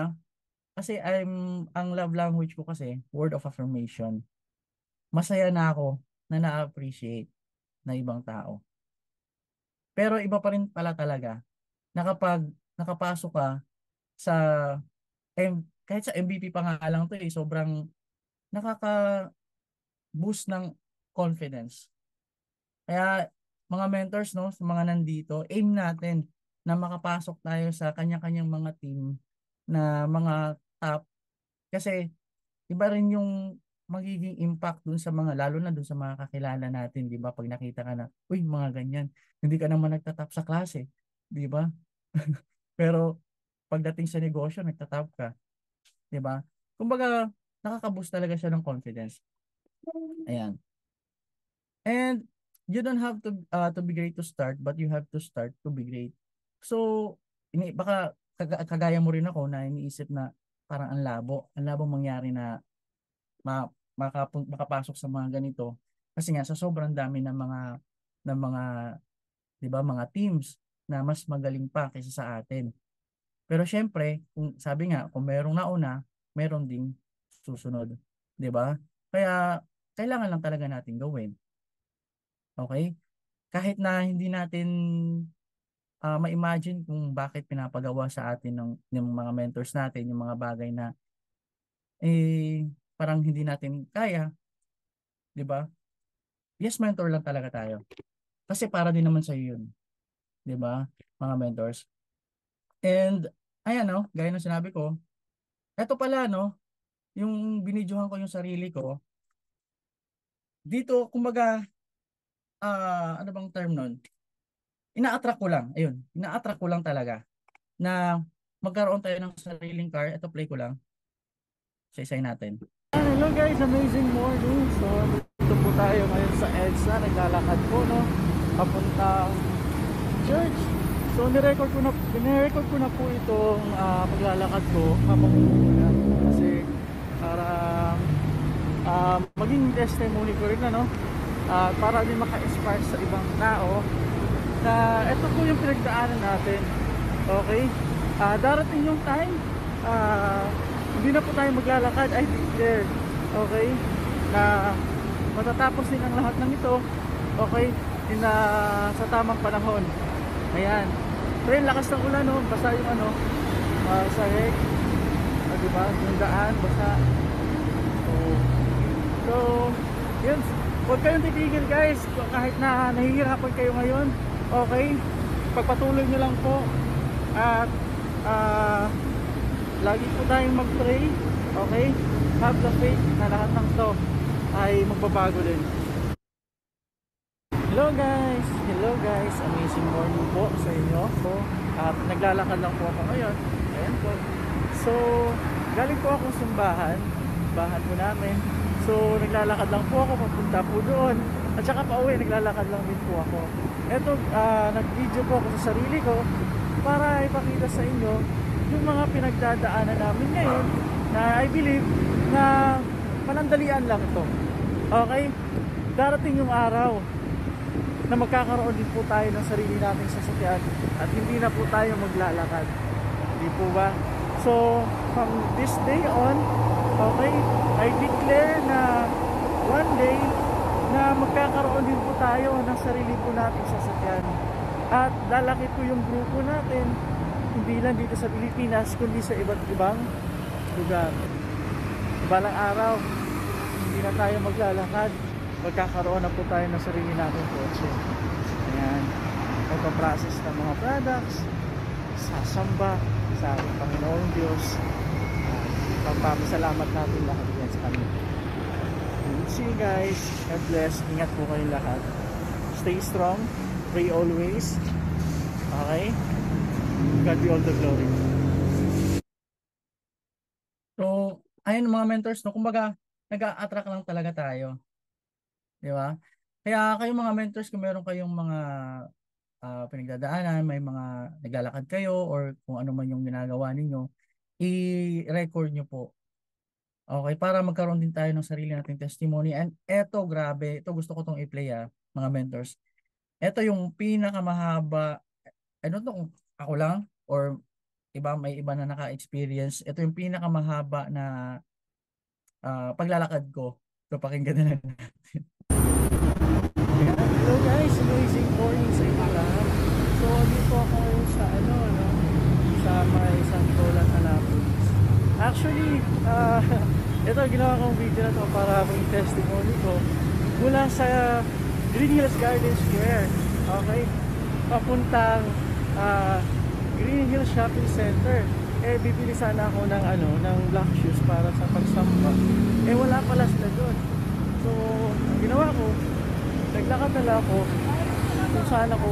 A: kasi ang love language ko kasi, word of affirmation. Masaya na ako na na-appreciate na ibang tao. Pero iba pa rin pala talaga na kapag nakapasok ka sa kahit sa MVP pa nga lang to sobrang nakaka-boost ng confidence. Kaya mga mentors no, sa mga nandito, aim natin na makapasok tayo sa kanya-kanyang mga team na mga top kasi iba rin yung magiging impact dun sa mga, lalo na dun sa mga kakilala natin, di ba? Pag nakita ka na, uy, mga ganyan, hindi ka naman nagtatap sa klase, di ba? Pero pagdating sa negosyo, nagtatap ka, di ba? Kumbaga, nakaka-boost talaga siya ng confidence. Ayan. And you don't have to be great to start, but you have to start to be great. So, baka kagaya mo rin ako na iniisip na parang ang labo mangyari na makapasok sa mga ganito kasi nga sa sobrang dami ng mga 'di ba mga teams na mas magaling pa kaysa sa atin. Pero syempre, kung sabi nga kung merong nauna, meron ding susunod, 'di ba? Kaya kailangan lang talaga natin gawin. Okay? Kahit na hindi natin ma-imagine kung bakit pinapagawa sa atin ng mga mentors natin yung mga bagay na parang hindi natin kaya, 'di ba? Yes, mentor lang talaga tayo. Kasi para din naman sa iyo yun, 'di ba? Mga mentors. And ayan no, gaya ng sinabi ko, eto pala no, yung binidyohan ko yung sarili ko. Dito kumbaga ano bang term nun? Ina-attract ko lang. Ayun, ina-attract ko lang talaga na magkaroon tayo ng sariling car. Ito play ko lang. Isa-isay natin. Hello guys, amazing morning. So, dito po tayo ngayon sa EDSA. Naglalakad po no, papuntang church. So nirecord ko na po itong paglalakad ko habang kasi para maging testimony ko rin ano, para din maka-inspire sa ibang tao na ito po yung pinagdaanan natin. Okay? Darating yung time hindi na po tayo maglalakad, I declare. Okay? Na matatapos din ang lahat ng ito. Okay? Sa tamang panahon. Ayan. Pero yung lakas ng ulan, no? Basa yung ano, sa rek. Diba? Yung daan, basa. So, yun. Huwag kayong titigil guys. Kahit na nahihirapan kayo ngayon, okay? Pagpatuloy nyo lang po. At, lagi po tayong mag-pray. Okay? Have the faith na lahat ng to ay magbabago din. Hello guys, amazing morning po sa inyo. So, naglalakad lang po ako ngayon. Ayan po. So, galing po akong simbahan po namin. So, naglalakad lang po ako papunta po doon. At saka pa uwi, naglalakad lang din po ako. Eto, nag-video po ako sa sarili ko para ipakita sa inyo yung mga pinagdadaanan namin ngayon na I believe na panandalian lang ito. Okay? Darating yung araw na magkakaroon din po tayo ng sarili nating sasakyan at hindi na po tayo maglalakad. Hindi po ba? So, from this day on, okay, I declare na one day na magkakaroon din po tayo ng sarili po nating sasakyan. At lalaki po yung grupo natin, hindi lang dito sa Pilipinas, kundi sa iba't ibang lugar. Balang araw, hindi na tayo maglalakad, magkakaroon na po tayo ng sarili natin kotse. Ayan, magpa-process ng mga products,
B: sasamba sa ating Panginoong Diyos. Pagpapasalamat natin lahat yan sa Kanya. See you guys. God bless. Ingat po kayong lahat. Stay strong. Pray always. Okay? God be all the glory.
A: So, ayun mga mentors, no, kumbaga, nag-a-attract lang talaga tayo. Di ba? Kaya kayong mga mentors, kung meron kayong mga pinagdadaanan, may mga naglalakad kayo, or kung ano man yung ginagawa ninyo, i-record nyo po. Okay, para magkaroon din tayo ng sarili nating testimony. And eto, grabe, ito gusto ko tong i-play mga mentors. Ito yung pinakamahaba, ano to, kung ako lang, or may iba na naka-experience. Ito yung pinakamahaba na paglalakad ko. So, pakinggan na lang.
B: Hello guys, amazing morning sa inyo lahat. So, dito ako ngayon sa sa may Santolan, Annapolis. Actually, ito ginawa kong video na to para may testimony ko mula sa Green Hills Garden Square. Okay? Papuntang Green Hills Shopping Center. Bibili sana ako ng black shoes para sa pagsamba. Wala pala sila doon. So, ginawa ko, naglakad na lang ako kung saan ako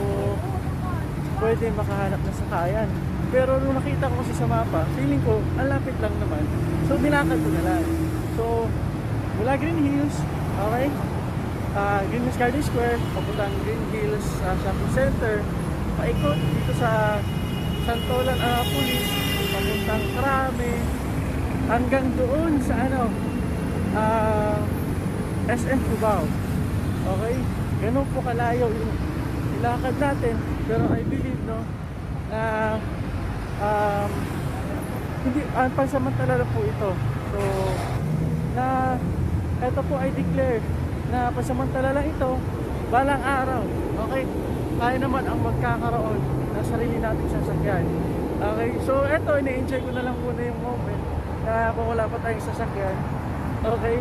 B: pwede makahanap ng sakayan. Pero nung nakita ko kasi sa mapa, feeling ko, ang lapit lang naman. So, nilakad ko na lang. So, mula Green Hills, okay? Green Hills Garden Square, papuntang Green Hills Shopping Center, paikot dito sa Santolan, Annapolis, papuntang Krame, hanggang doon sa SM Cubao. Okay? Ganun po kalayo yung ilakad natin. Pero I believe hindi, pansamantala lang po ito. So, ito po ay declare na pansamantala lang ito, balang araw. Okay? Tayo naman ang magkakaroon ng sarili nating sasakyan. Okay? So, ito, ini-enjoy ko na lang muna yung moment na kung wala pa tayong sasakyan. Okay?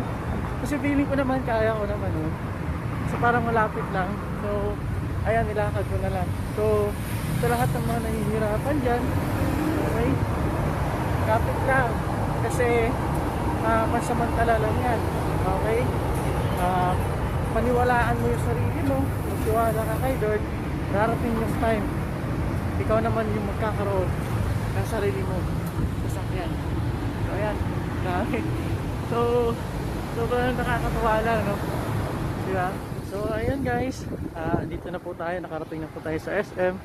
B: Kasi feeling ko naman, kaya ko naman. So, parang malapit lang. So, ayan, nilakad ko na lang. So, sa lahat ng mga nahihirapan dyan, okay, kapit lang. Kasi, pansamantala lang yan. Okay? Paniwalaan mo yung sarili mo, magtiwala ka kay Lord, darating yung time, ikaw naman yung magkakaroon ng sarili mo sasakyan. So, ayan. Okay. So, sobrang nakakatawa lang, no? Diba? So, ayan guys, dito na po tayo, nakarating na po tayo sa SM.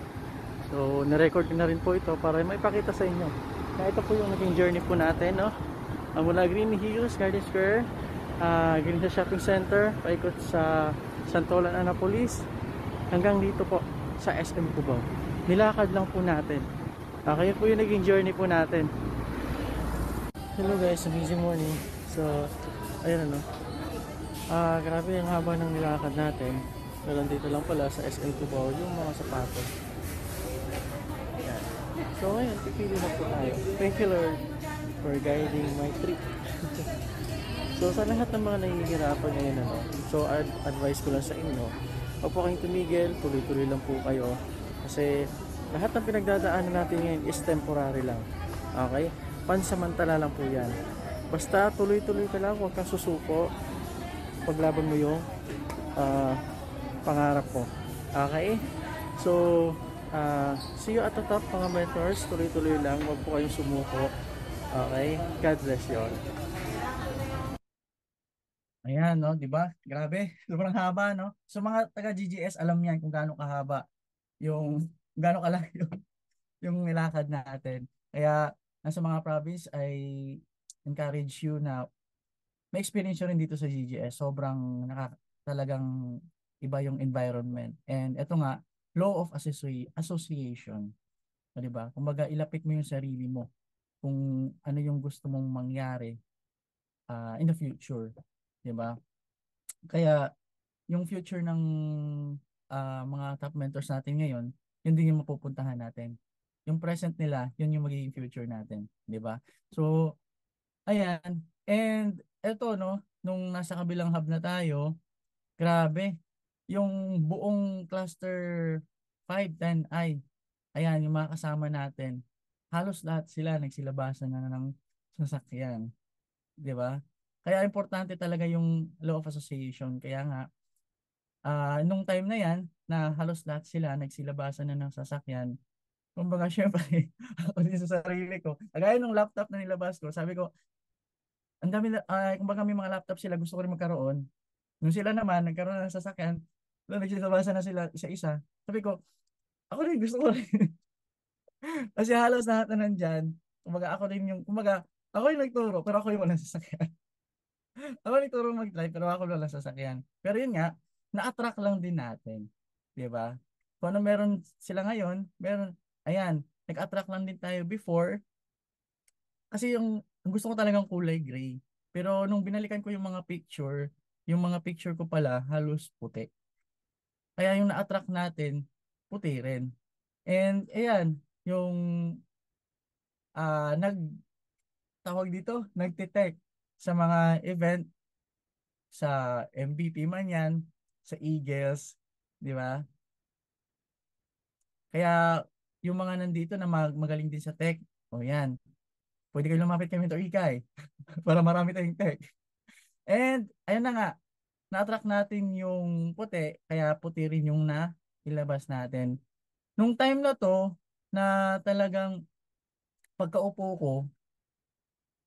B: So, na-record na rin po ito para maipakita sa inyo na ito po yung naging journey po natin, no? Mula Green Hills Garden Square, Green Hills Shopping Center, paikot sa Santolan, Annapolis, hanggang dito po sa SM Cubao. Nilakad lang po natin. Kaya po yung naging journey po natin. Hello guys, amazing morning. So, ayun grabe ang haba ng nilakad natin. Pero dito lang pala sa SM Cubao yung mga sapatos. Ayan. So ngayon, pipili na po tayo. Thank you Lord for guiding my trip. So sa lahat ng mga nahihirapan ngayon, so advice ko lang sa inyo, huwag po kayong tumigil, tuloy-tuloy lang po kayo. Kasi lahat ng pinagdadaanan natin ngayon is temporary lang. Okay? Pansamantala lang po yan. Basta tuloy-tuloy ka lang, huwag kang susuko. Paglaban mo yung pangarap mo. Okay? So, see you at the top mga mentors. Tuloy-tuloy lang, huwag po kayong sumuko. Okay? God bless you all.
A: Ayan, no, 'di ba? Grabe, sobrang haba, no? So mga taga GGS alam niyan kung gaano kahaba yung gaano kalayo yung nilakad natin. Kaya nasa mga province ay encourage you na may experience rin dito sa GGS. Sobrang talagang iba yung environment. And ito nga, law of association. O, 'di ba? Kumbaga ilapit mo yung sarili mo kung ano yung gusto mong mangyari in the future, 'di ba? Kaya yung future ng mga top mentors natin ngayon, yun din yung mapupuntahan natin. Yung present nila, yun yung magiging future natin, 'di ba? So, ayan. And eto, no, nung nasa kabilang hub na tayo, grabe, yung buong cluster 510I, ayan, yung mga kasama natin, halos lahat sila nagsilabasan na ng sasakyan, 'di ba? Kaya importante talaga yung law of association. Kaya nga, nung time na yan, na halos lahat sila nagsilabasan na ng sasakyan, kumbaga syempre, ako din sa sarili ko, kagaya nung laptop na nilabas ko, sabi ko, ang dami na, kumbaga may mga laptop sila, gusto ko rin magkaroon. Nung sila naman, nagkaroon na ng sasakyan, nagsilabasan na sila isa-isa. Sabi ko, ako rin, gusto ko rin. Kasi halos lahat na nandyan, kumbaga ako rin yung, kumbaga, ako yung nagturo, pero ako yung walang sasakyan. Ako nagturo mag-drive, pero ako walang sasakyan. Pero yun nga, na-attract lang din natin. Di ba? Kung ano meron sila ngayon, meron, ayan, nag-attract lang din tayo before, kasi yung gusto ko talagang kulay gray. Pero nung binalikan ko yung mga picture ko pala, halos puti. Kaya yung na-attract natin, puti rin. And ayan, yung tawag dito, nagtitech sa mga event sa MVP man yan, sa Eagles, di ba? Kaya yung mga nandito na magaling din sa tech, o yan, pwede kayo lumapit kay Mentor Ikay para marami tayong tech. And ayun na nga, na-attract natin yung puti, kaya puti rin yung ilabas natin. Nung time na to, na talagang pagkaupo ko,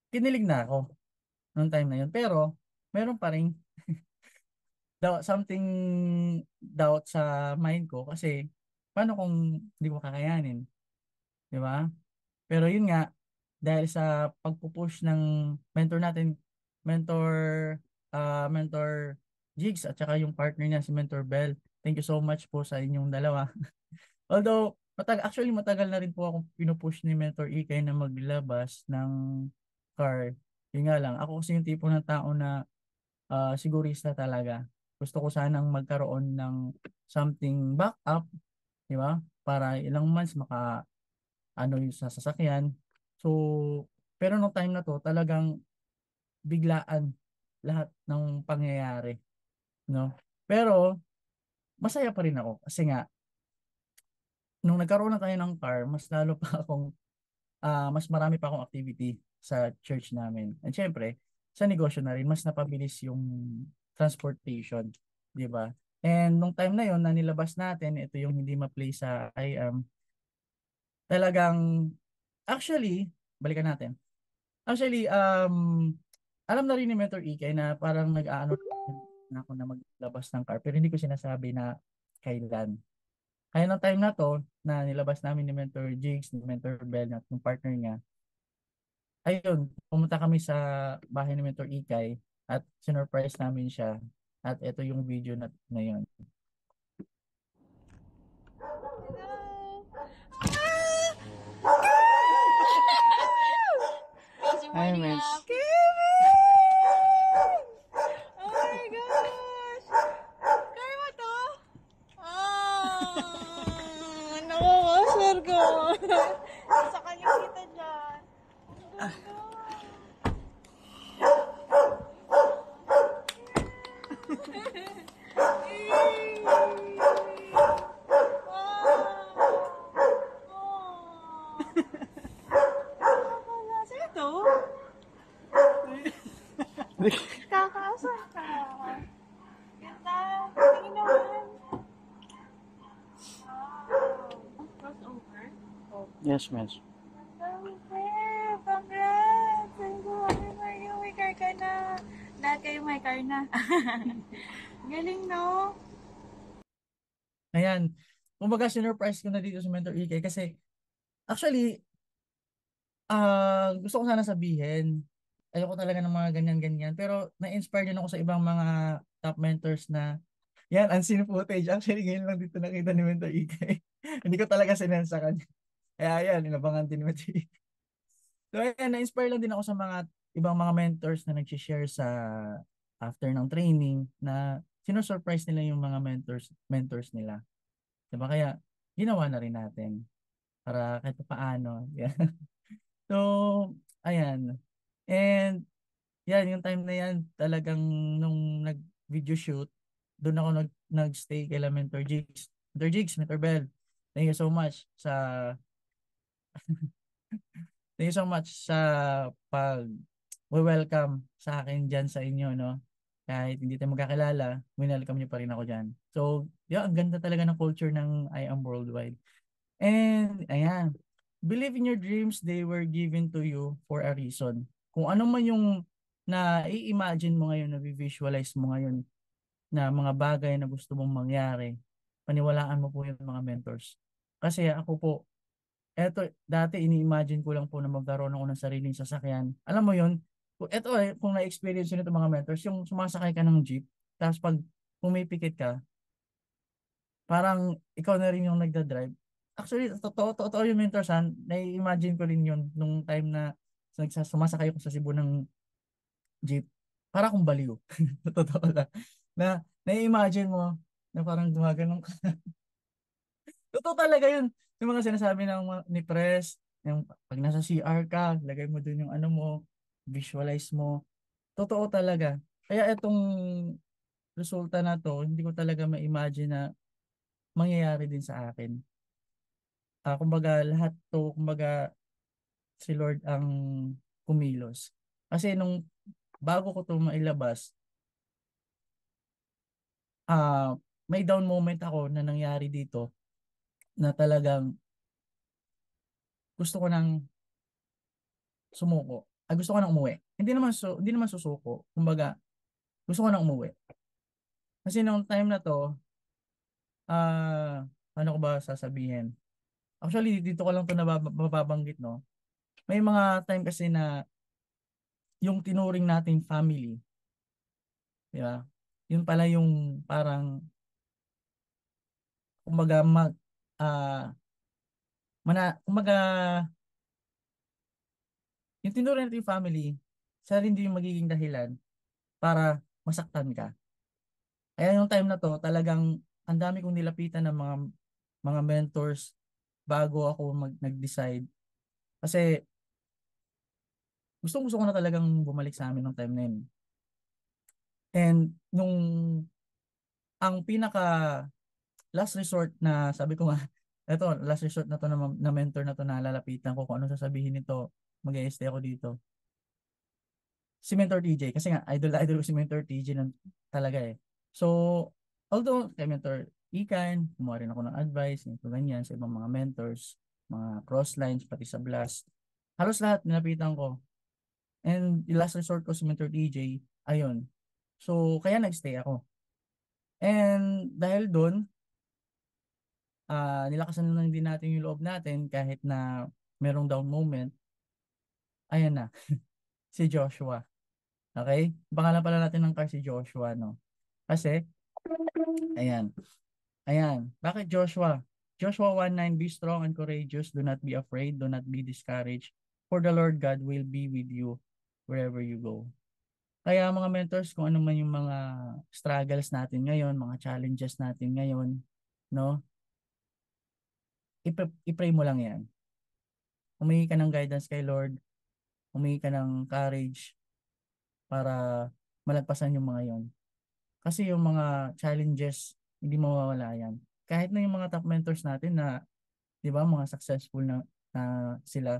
A: kinilig na ako nung time na yun. Pero, meron pa rin something doubt sa mind ko kasi paano kung hindi ko kakayanin, di ba? Pero yun nga, dahil sa pagpupush ng mentor natin, mentor mentor Jigs at saka yung partner niya si Mentor Bell. Thank you so much po sa inyong dalawa. Although actually matagal na rin po akong pinupush ni Mentor Ikay na maglabas ng car. Yun nga lang, ako kasi yung tipo ng tao na sigurista talaga. Gusto ko sanang magkaroon ng something backup, di ba? Para ilang months ano yung sa sasakyan. So, pero nung time na to, talagang biglaan lahat ng pangyayari, no? Pero masaya pa rin ako kasi nga nung nagkaroon na tayo ng car, mas lalo pa akong mas marami pa akong activity sa church namin. And syempre, sa negosyo na rin, mas napabilis yung transportation, di ba? And nung time na yon na nilabas natin, ito yung hindi ma-play sa IAM, talagang, actually, balikan natin. Actually, alam na rin ni Mentor Ikay na parang nag-aano na ako na maglabas ng car, pero hindi ko sinasabi na kailan. Kaya nung time na to, na nilabas namin ni Mentor Jigs, ni Mentor Bell, at yung partner niya, ayun, pumunta kami sa bahay ni Mentor Ikay at sinurprise namin siya. At ito yung video na yun.
B: Hi, Mens.
C: Oh my gosh! Kaya mo to? Nakakasar ko. Sa kanya kita dyan. Sino to? Kakaasar ka. Ganda. Tingin naman. Crossover?
B: Yes, Mens.
C: Dami, Sir. Congrats! Ang galing mo yung may car ka na. Lahat kayo may car na. Galing, no?
A: Ayan, kumbaga sinurprise ko na dito sa Mentor Ikay kasi actually, gusto ko sana sabihin, ayoko talaga ng mga ganyan-ganyan, pero na-inspire din ako sa ibang mga top mentors na yan, unseen footage. Actually, ngayon lang dito nakita ni Mentor Ikay. Hindi ko talaga sinend sa kanya. Kaya yan, inabangan din ni Mentor Ikay. So ayan, na-inspire lang din ako sa mga ibang mga mentors na nag-share sa after ng training na sinusurprise nila yung mga mentors nila. Diba? Kaya ginawa na rin natin para kahit paano. Yeah. So, ayan. And yan, yung time na yan, talagang nung nag-video shoot, doon ako nag-stay kay Mentor Jigs. Mentor Jigs, Mentor Bell. Thank you so much sa Thank you so much sa welcome sa akin dyan sa inyo, no? Kahit hindi tayo magkakilala, welcome niyo pa rin ako dyan. So, yeah, ang ganda talaga ng culture ng I Am Worldwide. And, ayan, believe in your dreams, they were given to you for a reason. Kung ano man yung na-i-imagine mo ngayon, na-visualize mo ngayon, na mga bagay na gusto mong mangyari, paniwalaan mo po yung mga mentors. Kasi ako po, eto, dati ini-imagine ko lang po na magkaroon ako ng sariling sasakyan. Alam mo yun, eto kung na-experience nyo nito mga mentors, yung sumasakay ka ng jeep, tapos pag pumipikit ka, parang ikaw na rin yung nagda-drive. Actually, totoo yung mentors ha, na-imagine ko rin yun nung time na sumasakay ko sa Cebu ng jeep. Para akong baliw. Totoo lang. Na-imagine mo na parang gumaganon ka. Totoo talaga yun. Yung mga sinasabi ni Press, yung pag nasa CR ka, lagay mo dun yung ano mo, visualize mo. Totoo talaga. Kaya itong resulta na to, hindi ko talaga ma-imagine na mangyayari din sa akin. Kumbaga lahat to, kumbaga si Lord ang kumilos. Kasi nung bago ko to mailabas, may down moment ako na nangyari dito na talagang gusto ko nang sumuko. Gusto ko nang umuwi. Hindi naman susuko. Kumbaga, gusto ko nang umuwi. Kasi nung time na to, ano ko ba sasabihin? Actually, dito ko lang to nababanggit, no? May mga time kasi na yung tinuring nating family, di ba? Yun pala yung parang, kumbaga, kumbaga, yung tinuring nating family, sa rin din yung magiging dahilan para masaktan ka. Kaya yung time na to, talagang ang dami kong nilapitan ng mga mentors bago ako nag-decide. Kasi gusto ko na talagang bumalik sa amin ng time na yun. And ang pinaka last resort na sabi ko nga, eto, last resort na to na mentor na to na lalapitan ko kung ano sasabihin nito, mag-i-stay ako dito. Si Mentor TJ, kasi nga, idol ko si Mentor TJ nun talaga eh. So, although kay Mentor Ikan, kumuha rin ako ng advice, ito ganyan, sa ibang mga mentors, mga crosslines, pati sa blast. Halos lahat nilapitan ko. And yung last resort ko si Mentor TJ, ayun. So, kaya nagstay ako. And dahil doon, nilakasan na lang din natin yung loob natin kahit na merong down moment. Ayan na, si Joshua. Okay? Pangalan pala natin ng car si Joshua, no? Kasi, ayan. Ayan. Bakit Joshua? Joshua 1:9, be strong and courageous. Do not be afraid. Do not be discouraged. For the Lord God will be with you wherever you go. Kaya mga mentors, kung ano man yung mga struggles natin ngayon, mga challenges natin ngayon, no? I-pray mo lang yan. Humingi ka ng guidance kay Lord. Humingi ka ng courage para malagpasan yung mga yon. Kasi yung mga challenges, hindi mawawala yan. Kahit na yung mga top mentors natin na, di ba, mga successful na sila,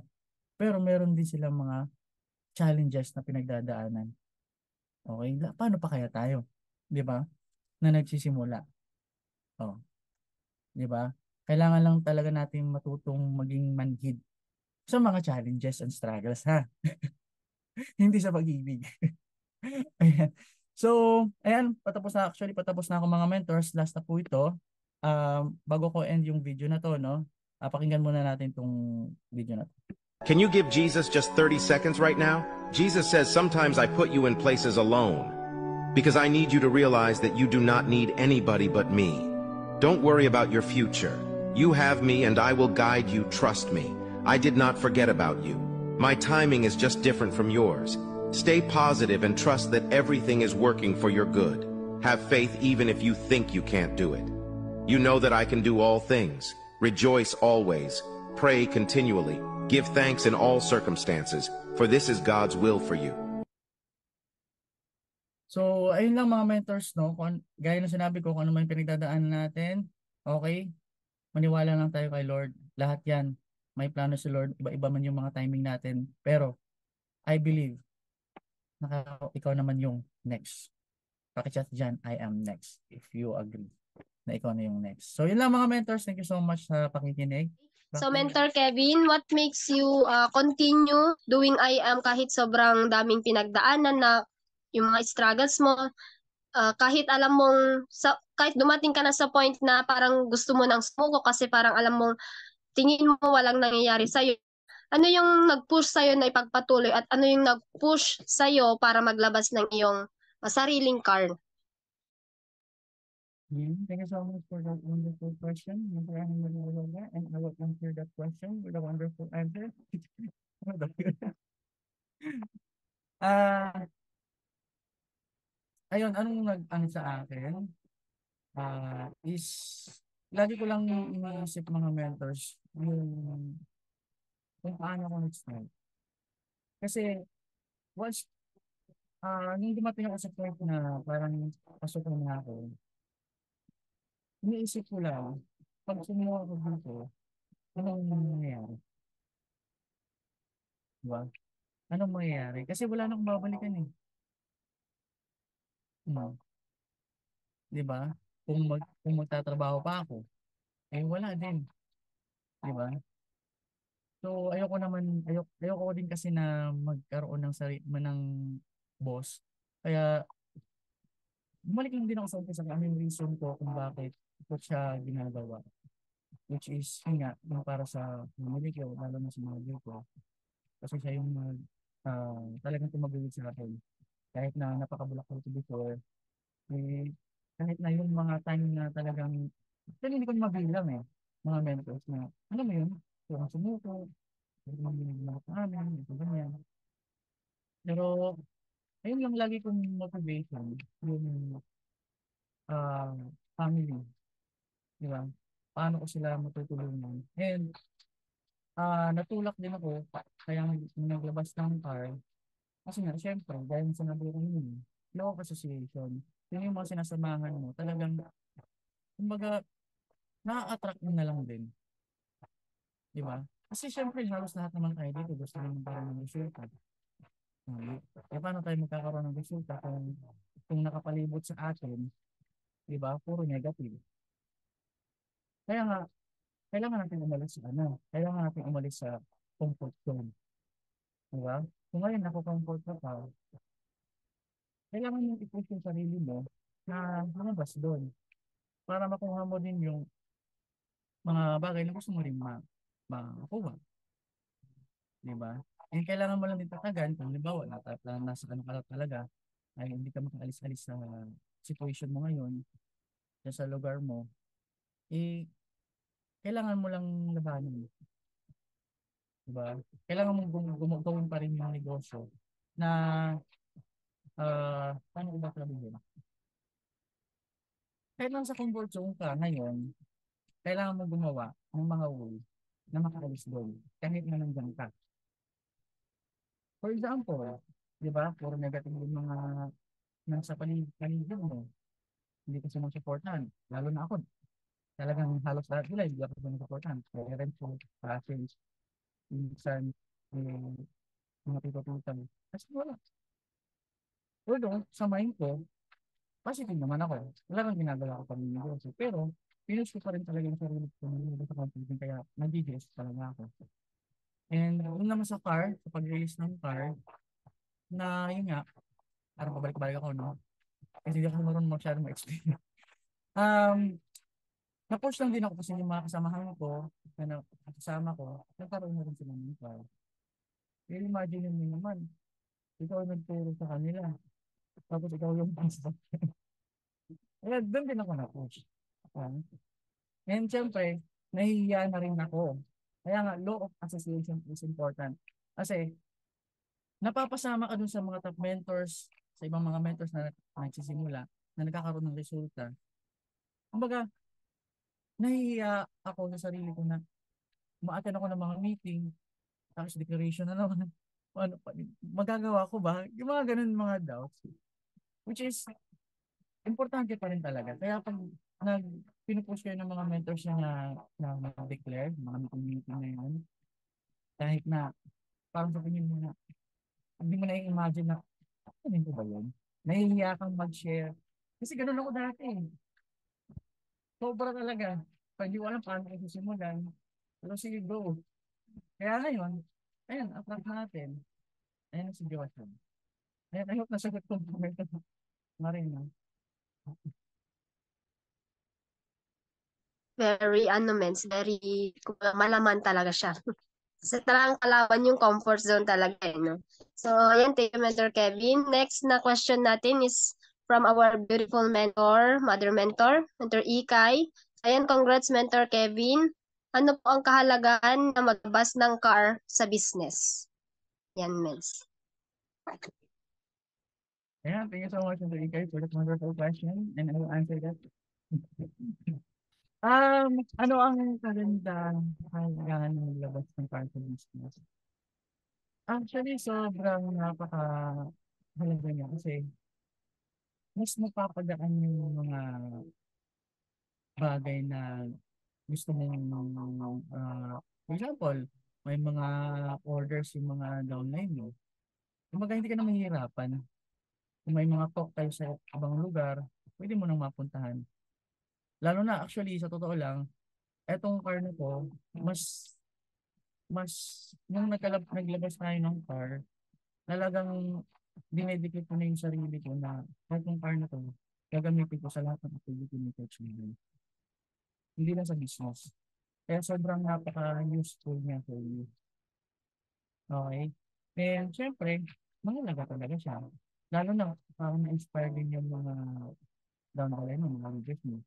A: pero meron din silang mga challenges na pinagdadaanan. Okay? Paano pa kaya tayo? Di ba? Na nagsisimula. Oh, di ba? Kailangan lang talaga natin matutong maging manhid sa mga challenges and struggles, ha? Hindi sa pag-ibig. Ayan. So, ayan, patapos na ako mga mentors. Last na po ito. Bago ko end yung video na to, no? Pakinggan muna natin tong video na to.
D: Can you give Jesus just 30 seconds right now? Jesus says, sometimes I put you in places alone because I need you to realize that you do not need anybody but me. Don't worry about your future. You have me and I will guide you, trust me. I did not forget about you. My timing is just different from yours. Stay positive and trust that everything is working for your good. Have faith even if you think you can't do it. You know that I can do all things. Rejoice always. Pray continually. Give thanks in all circumstances, for this is God's will for you.
A: So, ayun lang mga mentors, no? Gaya ng sinabi ko, kung ano man pinagdadaanan natin, okay? maniwala lang tayo kay Lord. Lahat yan, may plano si Lord. Iba-iba man yung mga timing natin. Pero, I believe, ikaw naman yung next. Pakichat dyan, I am next. If you agree na ikaw na yung next. So, yun lang mga mentors. Thank you so much sa pakikinig.
E: So, Mentor Kevin, what makes you continue doing IM kahit sobrang daming pinagdaanan na yung mga struggles mo, kahit alam mong, kahit dumating ka na sa point na parang gusto mo nang sumuko kasi parang alam mong tingin mo walang nangyayari sa'yo. Ano yung nag-push sa'yo na ipagpatuloy at ano yung nag-push sa'yo para maglabas ng iyong sariling car?
A: Thank you so much for that wonderful question. And I will answer that question with a wonderful answer. Ah, ayun, anong nag-ano sa akin? Is lagi ko lang iniisip mga mentors yung kung paano ako nag-start. Kasi once nung dumating ako sa point na parang pasok na ako, iniisip ko lang, pag sumuha ako dito, anong mangyayari? Diba? Anong mangyayari? Kasi wala nang babalikan eh. Hmm. Diba? Kung magtatrabaho pa ako, eh wala din. Diba? So ayoko din kasi na magkaroon ng boss. Kaya bumalik lang din ako sa umpisa kung ano yung reason ko kung bakit ko siya ginagawa. Which is, yun nga, yung para sa family ko, lalo na sa mga ko. Kasi siya yung talagang tumagulid sa akin. Kahit na napakabulak ko ito before, eh, kahit na yung mga time na talagang, actually hindi ko mabilang eh, mga mentors na, alam mo yun, kung sumuko, kung mga amin, ito ganyan. Pero, ayun lang lagi kong motivation, yung ah, family, di ba? Paano ko sila matutulungan. And, natulak din ako, kaya nung naglabas ng car, kasi nga, syempre, dahil sa nabuhay yun, law of association, yun yung mga sinasamahan mo, talagang, kumbaga, na-attract mo na lang din, di ba? Kasi syempre, halos lahat naman tayo dito, gusto naman parang ng resulta. Eh, paano tayo magkakaroon ng resulta kung nakapalibot sa atin, di ba, puro negative. Kaya nga, kailangan natin umalis sa kailangan natin umalis sa comfort zone, di ba? Kung ngayon nako-comfort ka pa, kailangan mong i-push yung sarili mo na lumabas doon para makuha mo din yung mga bagay na gusto mo rin makuha, di ba? And kailangan mo lang din tatagan kung halimbawa nasa ano ka talaga ay hindi ka makaalis-alis sa situation mo ngayon sa lugar mo, eh kailangan mo lang labanan, di ba? Kailangan mong gumagawin pa rin yung negosyo na paano ko ba sabihin? Kahit lang sa comfort zone ka ngayon, kailangan mo gumawa ng mga way na makaalis doon kahit na nandyan ka. For example, di ba, puro negative yung mga nasa paligid mo. Hindi ko sinusuportahan. Lalo na ako. Talagang halos lahat nila, hindi ako sinusuportahan. Parents ko, classmates, minsan, mga tito-tita. Kasi wala. Although, sa mind ko, positive naman ako. Wala kang ginagawa ko pa rin negosyo. Pero, pinush ko pa rin talaga yung sarili ko sa confidence. Kaya, nag-GGS talaga ako. And, yun naman sa car, sa pag-release ng car, na yun nga, parang pabalik-balik ako, no? Kasi hindi ako marunong masyadong ma-explain. Um, Na-push lang din ako kasi yung mga kasamahan ko, na kasama ko, nagkaroon na rin sila ng car. Pero imagine mo naman, ikaw ang nagturo sa kanila. Tapos ikaw yung pasok. Kaya doon din ako na-push. And syempre, nahihiya na rin ako. Kaya nga, law of association is important. Kasi, napapasama ka dun sa mga top mentors, sa ibang mga mentors na nagsisimula, na nagkakaroon ng resulta. Kumbaga, nahihiya ako sa sarili ko na umaattend ako ng mga meeting, tapos declaration na naman. Ano, magagawa ko ba? Yung mga ganun mga doubts. Which is, importante pa rin talaga. Kaya pag pinupush kayo ng mga mentors niya na mag-declare, mga meeting na yun. Kahit na, parang sa tingin mo na, hindi mo na i-imagine na, ano ko ba yun? Nahihiya kang mag-share. Kasi ganun ako dati. Sobra talaga. Pag hindi ko alam paano ko sisimulan. Pero sige, go. Kaya ngayon, ayun, attract natin. Ayun ang sitwasyon. Ayun, I hope nasagot ko Marina.
E: Very, Mens, very malaman talaga siya. Kasi talagang kalaban yung comfort zone talaga, no? So, ayan, thank you, Mentor Kevin. Next na question natin is from our beautiful mentor, Mother Mentor, Mentor Ikay. Ayan, congrats, Mentor Kevin. Ano po ang kahalagahan na maglabas ng car sa business? Yan, Mens.
A: Ayan, thank you so much, Mr. Ikay, for that wonderful question. And I will answer that. Ano ang kahalagahan ng maglabas ng car sa business? Actually, sobrang napaka-halaga niya kasi mas mapapagaan yung mga bagay na gusto mong, for example, may mga orders yung mga downline mo. Kumbaga, hindi ka na mahihirapan. Kung may mga talk tayo sa ibang lugar, pwede mo nang mapuntahan. Lalo na, actually, sa totoo lang, etong car na to, mas, nung naglabas tayo ng car, talagang dinedicate ko na yung sarili ko na etong car na to, gagamitin ko sa lahat ng activity ni Coach Miguel. Hindi lang sa business. Kaya sobrang napaka-useful niya for you. Okay? And syempre, mahalaga talaga siya. Lalo na, parang na-inspire din yung mga down the line, mga leaders mo.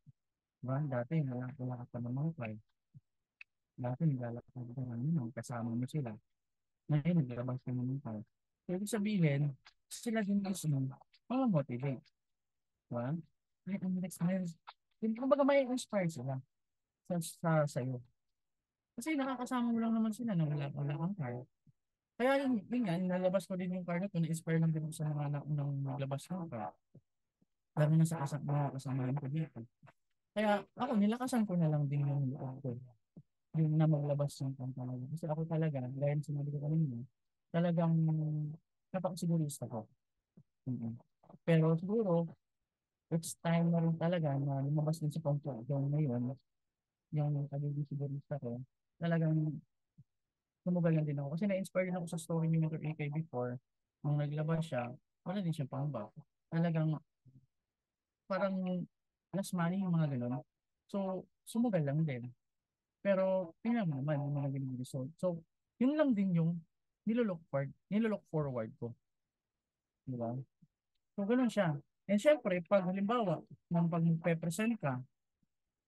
A: Diba? Dati, wala ka pa ng mga five. Dati, naglalakad ka ng kasama mo sila. Ngayon, naglabas ka ng five. So, ibig sabihin, sila din mismo, motivate. Diba? Ay, ang next month, kumbaga may inspire sila sa'yo. Kasi nakakasama mo lang naman sila na wala kang car. Kaya yun nga, nalabas ko din yung car na to, na-inspire lang din ako sa mga unang maglabas ng car. Lalo na sa mga kasamahan ko dito. Kaya ako, nilakasan ko na lang din yung loob ko. Yung na maglabas ng car talaga. Kasi ako talaga, dahil sinabi ko kanina, talagang napakasigurista ko. Mm. Pero siguro, it's time na rin talaga na lumabas din sa comfort zone ngayon, yung pagiging sigurista ko, talagang tumugal lang din ako. Kasi na-inspire din ako sa story ni Mr. AK before. Nung naglabas siya, wala din siya pang back. Talagang parang last money yung mga ganun. So, sumugal lang din. Pero, tingnan mo naman yung mga ganun result. So, yun lang din yung nilolook forward ko. Di ba? So, ganun siya. And syempre, pag halimbawa, nang pag present ka,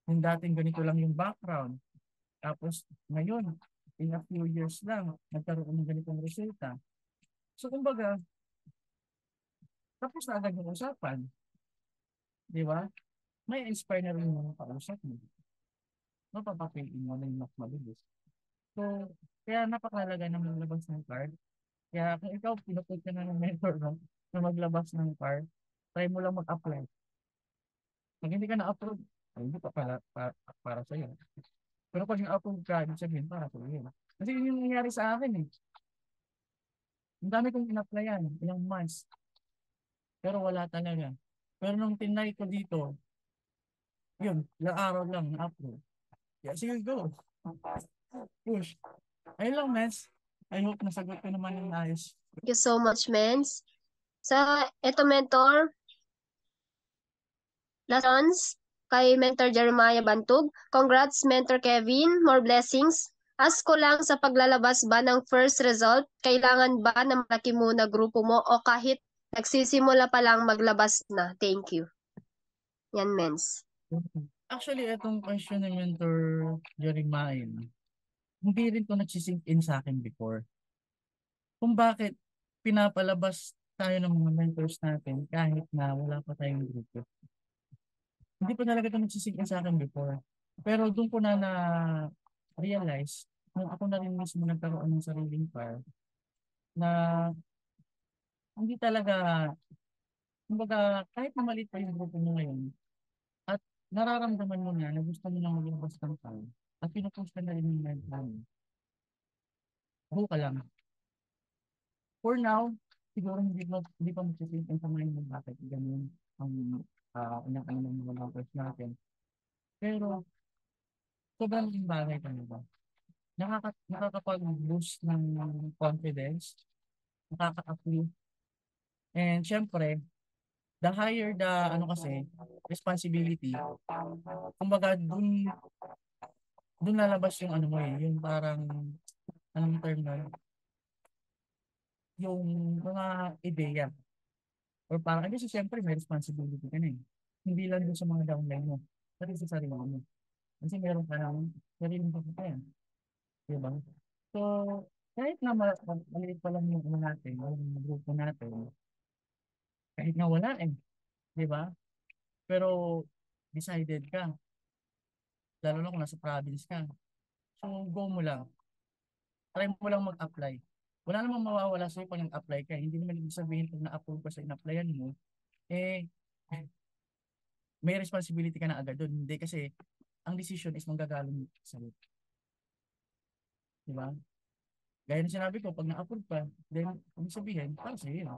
A: yung dating ganito lang yung background, tapos ngayon, in a few years lang, nagkaroon ng ganitong resulta. So, kumbaga, tapos na agad yung usapan. Di ba? May inspire na rin yung mga kausap mo. Mapapapiliin mo na yung mas mabilis. So, kaya napakalaga na maglabas ng card. Kaya kung ikaw, pinupod ka na ng mentor mo na maglabas ng card, try mo lang mag-apply. Pag hindi ka na-approve, ay hindi pa para sa'yo. Pero pag na-approve ka, ibig sabihin para sa'yo. Kasi yun yung nangyari sa akin eh. Ang dami kong in-applyan, ilang months. Pero wala talaga. Pero nung tinry ko dito, yun, ilang araw lang na-approve. Yeah, sige, go. Push. Ayun lang, Mens. I hope nasagot ko naman yung ayos.
E: Thank you so much, Mens. Sa eto, Mentor, lessons kay Mentor Jeremiah Bantug. Congrats, Mentor Kevin. More blessings. Ask ko lang sa paglalabas ba ng first result, kailangan ba na malaki muna grupo mo o kahit nagsisimula pa lang maglabas na? Thank you. Yan, Mens.
A: Actually, itong question ng Mentor Jeremiah, hindi rin to nagsisink in sa akin before. Kung bakit pinapalabas tayo ng mga mentors natin kahit na wala pa tayong grupo. Hindi pa talaga ito nagsisink in sa akin before. Pero doon ko na realize, nung ako na rin mismo nagkaroon ng sariling file, na hindi talaga, kumbaga, kahit na maliit pa yung grupo mo ngayon, at nararamdaman mo na gusto mo na maglabas ng time at pinupush ka na rin yung mental mo, go ka lang. For now, siguro hindi pa magsisimpan sa mind mo bakit ganun ang inakala ng mga lovers natin. Pero, sobrang laking bagay talaga. Nakakapag-boost ng confidence, nakaka-uplift, and syempre, the higher the, kasi, responsibility, kumbaga, dun lalabas yung mo yung parang, anong term na, yung mga ideya. Or parang, kasi syempre, may responsibility ka na eh. Hindi lang dun sa mga downline mo, pati sa sarili mo. Kasi meron ka ng sariling pagkakayan. Diba? So, kahit na maliit pa lang yung natin, yung grupo natin, kahit nga wala eh, di ba? Pero, decided ka, lalo na kung nasa province ka. So, go mo lang. Try mo lang mag-apply. Wala namang mawawala sa'yo pag nag-apply ka. Hindi naman ibig sabihin pag na-approve ka sa in-applyan mo, eh, may responsibility ka na agad doon. Hindi kasi, ang decision is manggagaling sa'yo. Di ba? Gaya ng sinabi ko, pag na-approve ka, then, ibig sabihin, para sa'yo yun.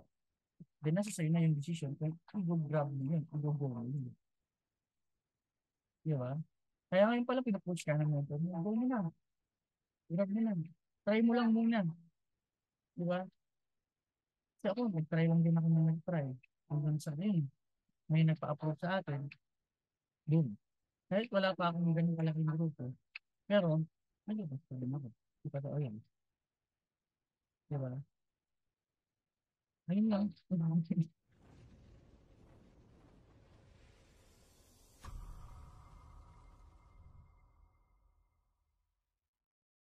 A: Then, nasa sa'yo na yung decision kung i-grab mo yun, i-go mo yun. Di ba? Kaya ngayon pala pinapush ka ng mentor mo. Go mo na. Grab mo na. Try mo lang muna. Di ba? Kasi ako, nag-try lang din ako na nag-try. Hanggang sa yun. May nagpa-approve sa atin. Boom. Kahit wala pa akong ganun kalaking grupo. Pero, basta din ako. Di pa tao yan. Di ba? Ayun lang.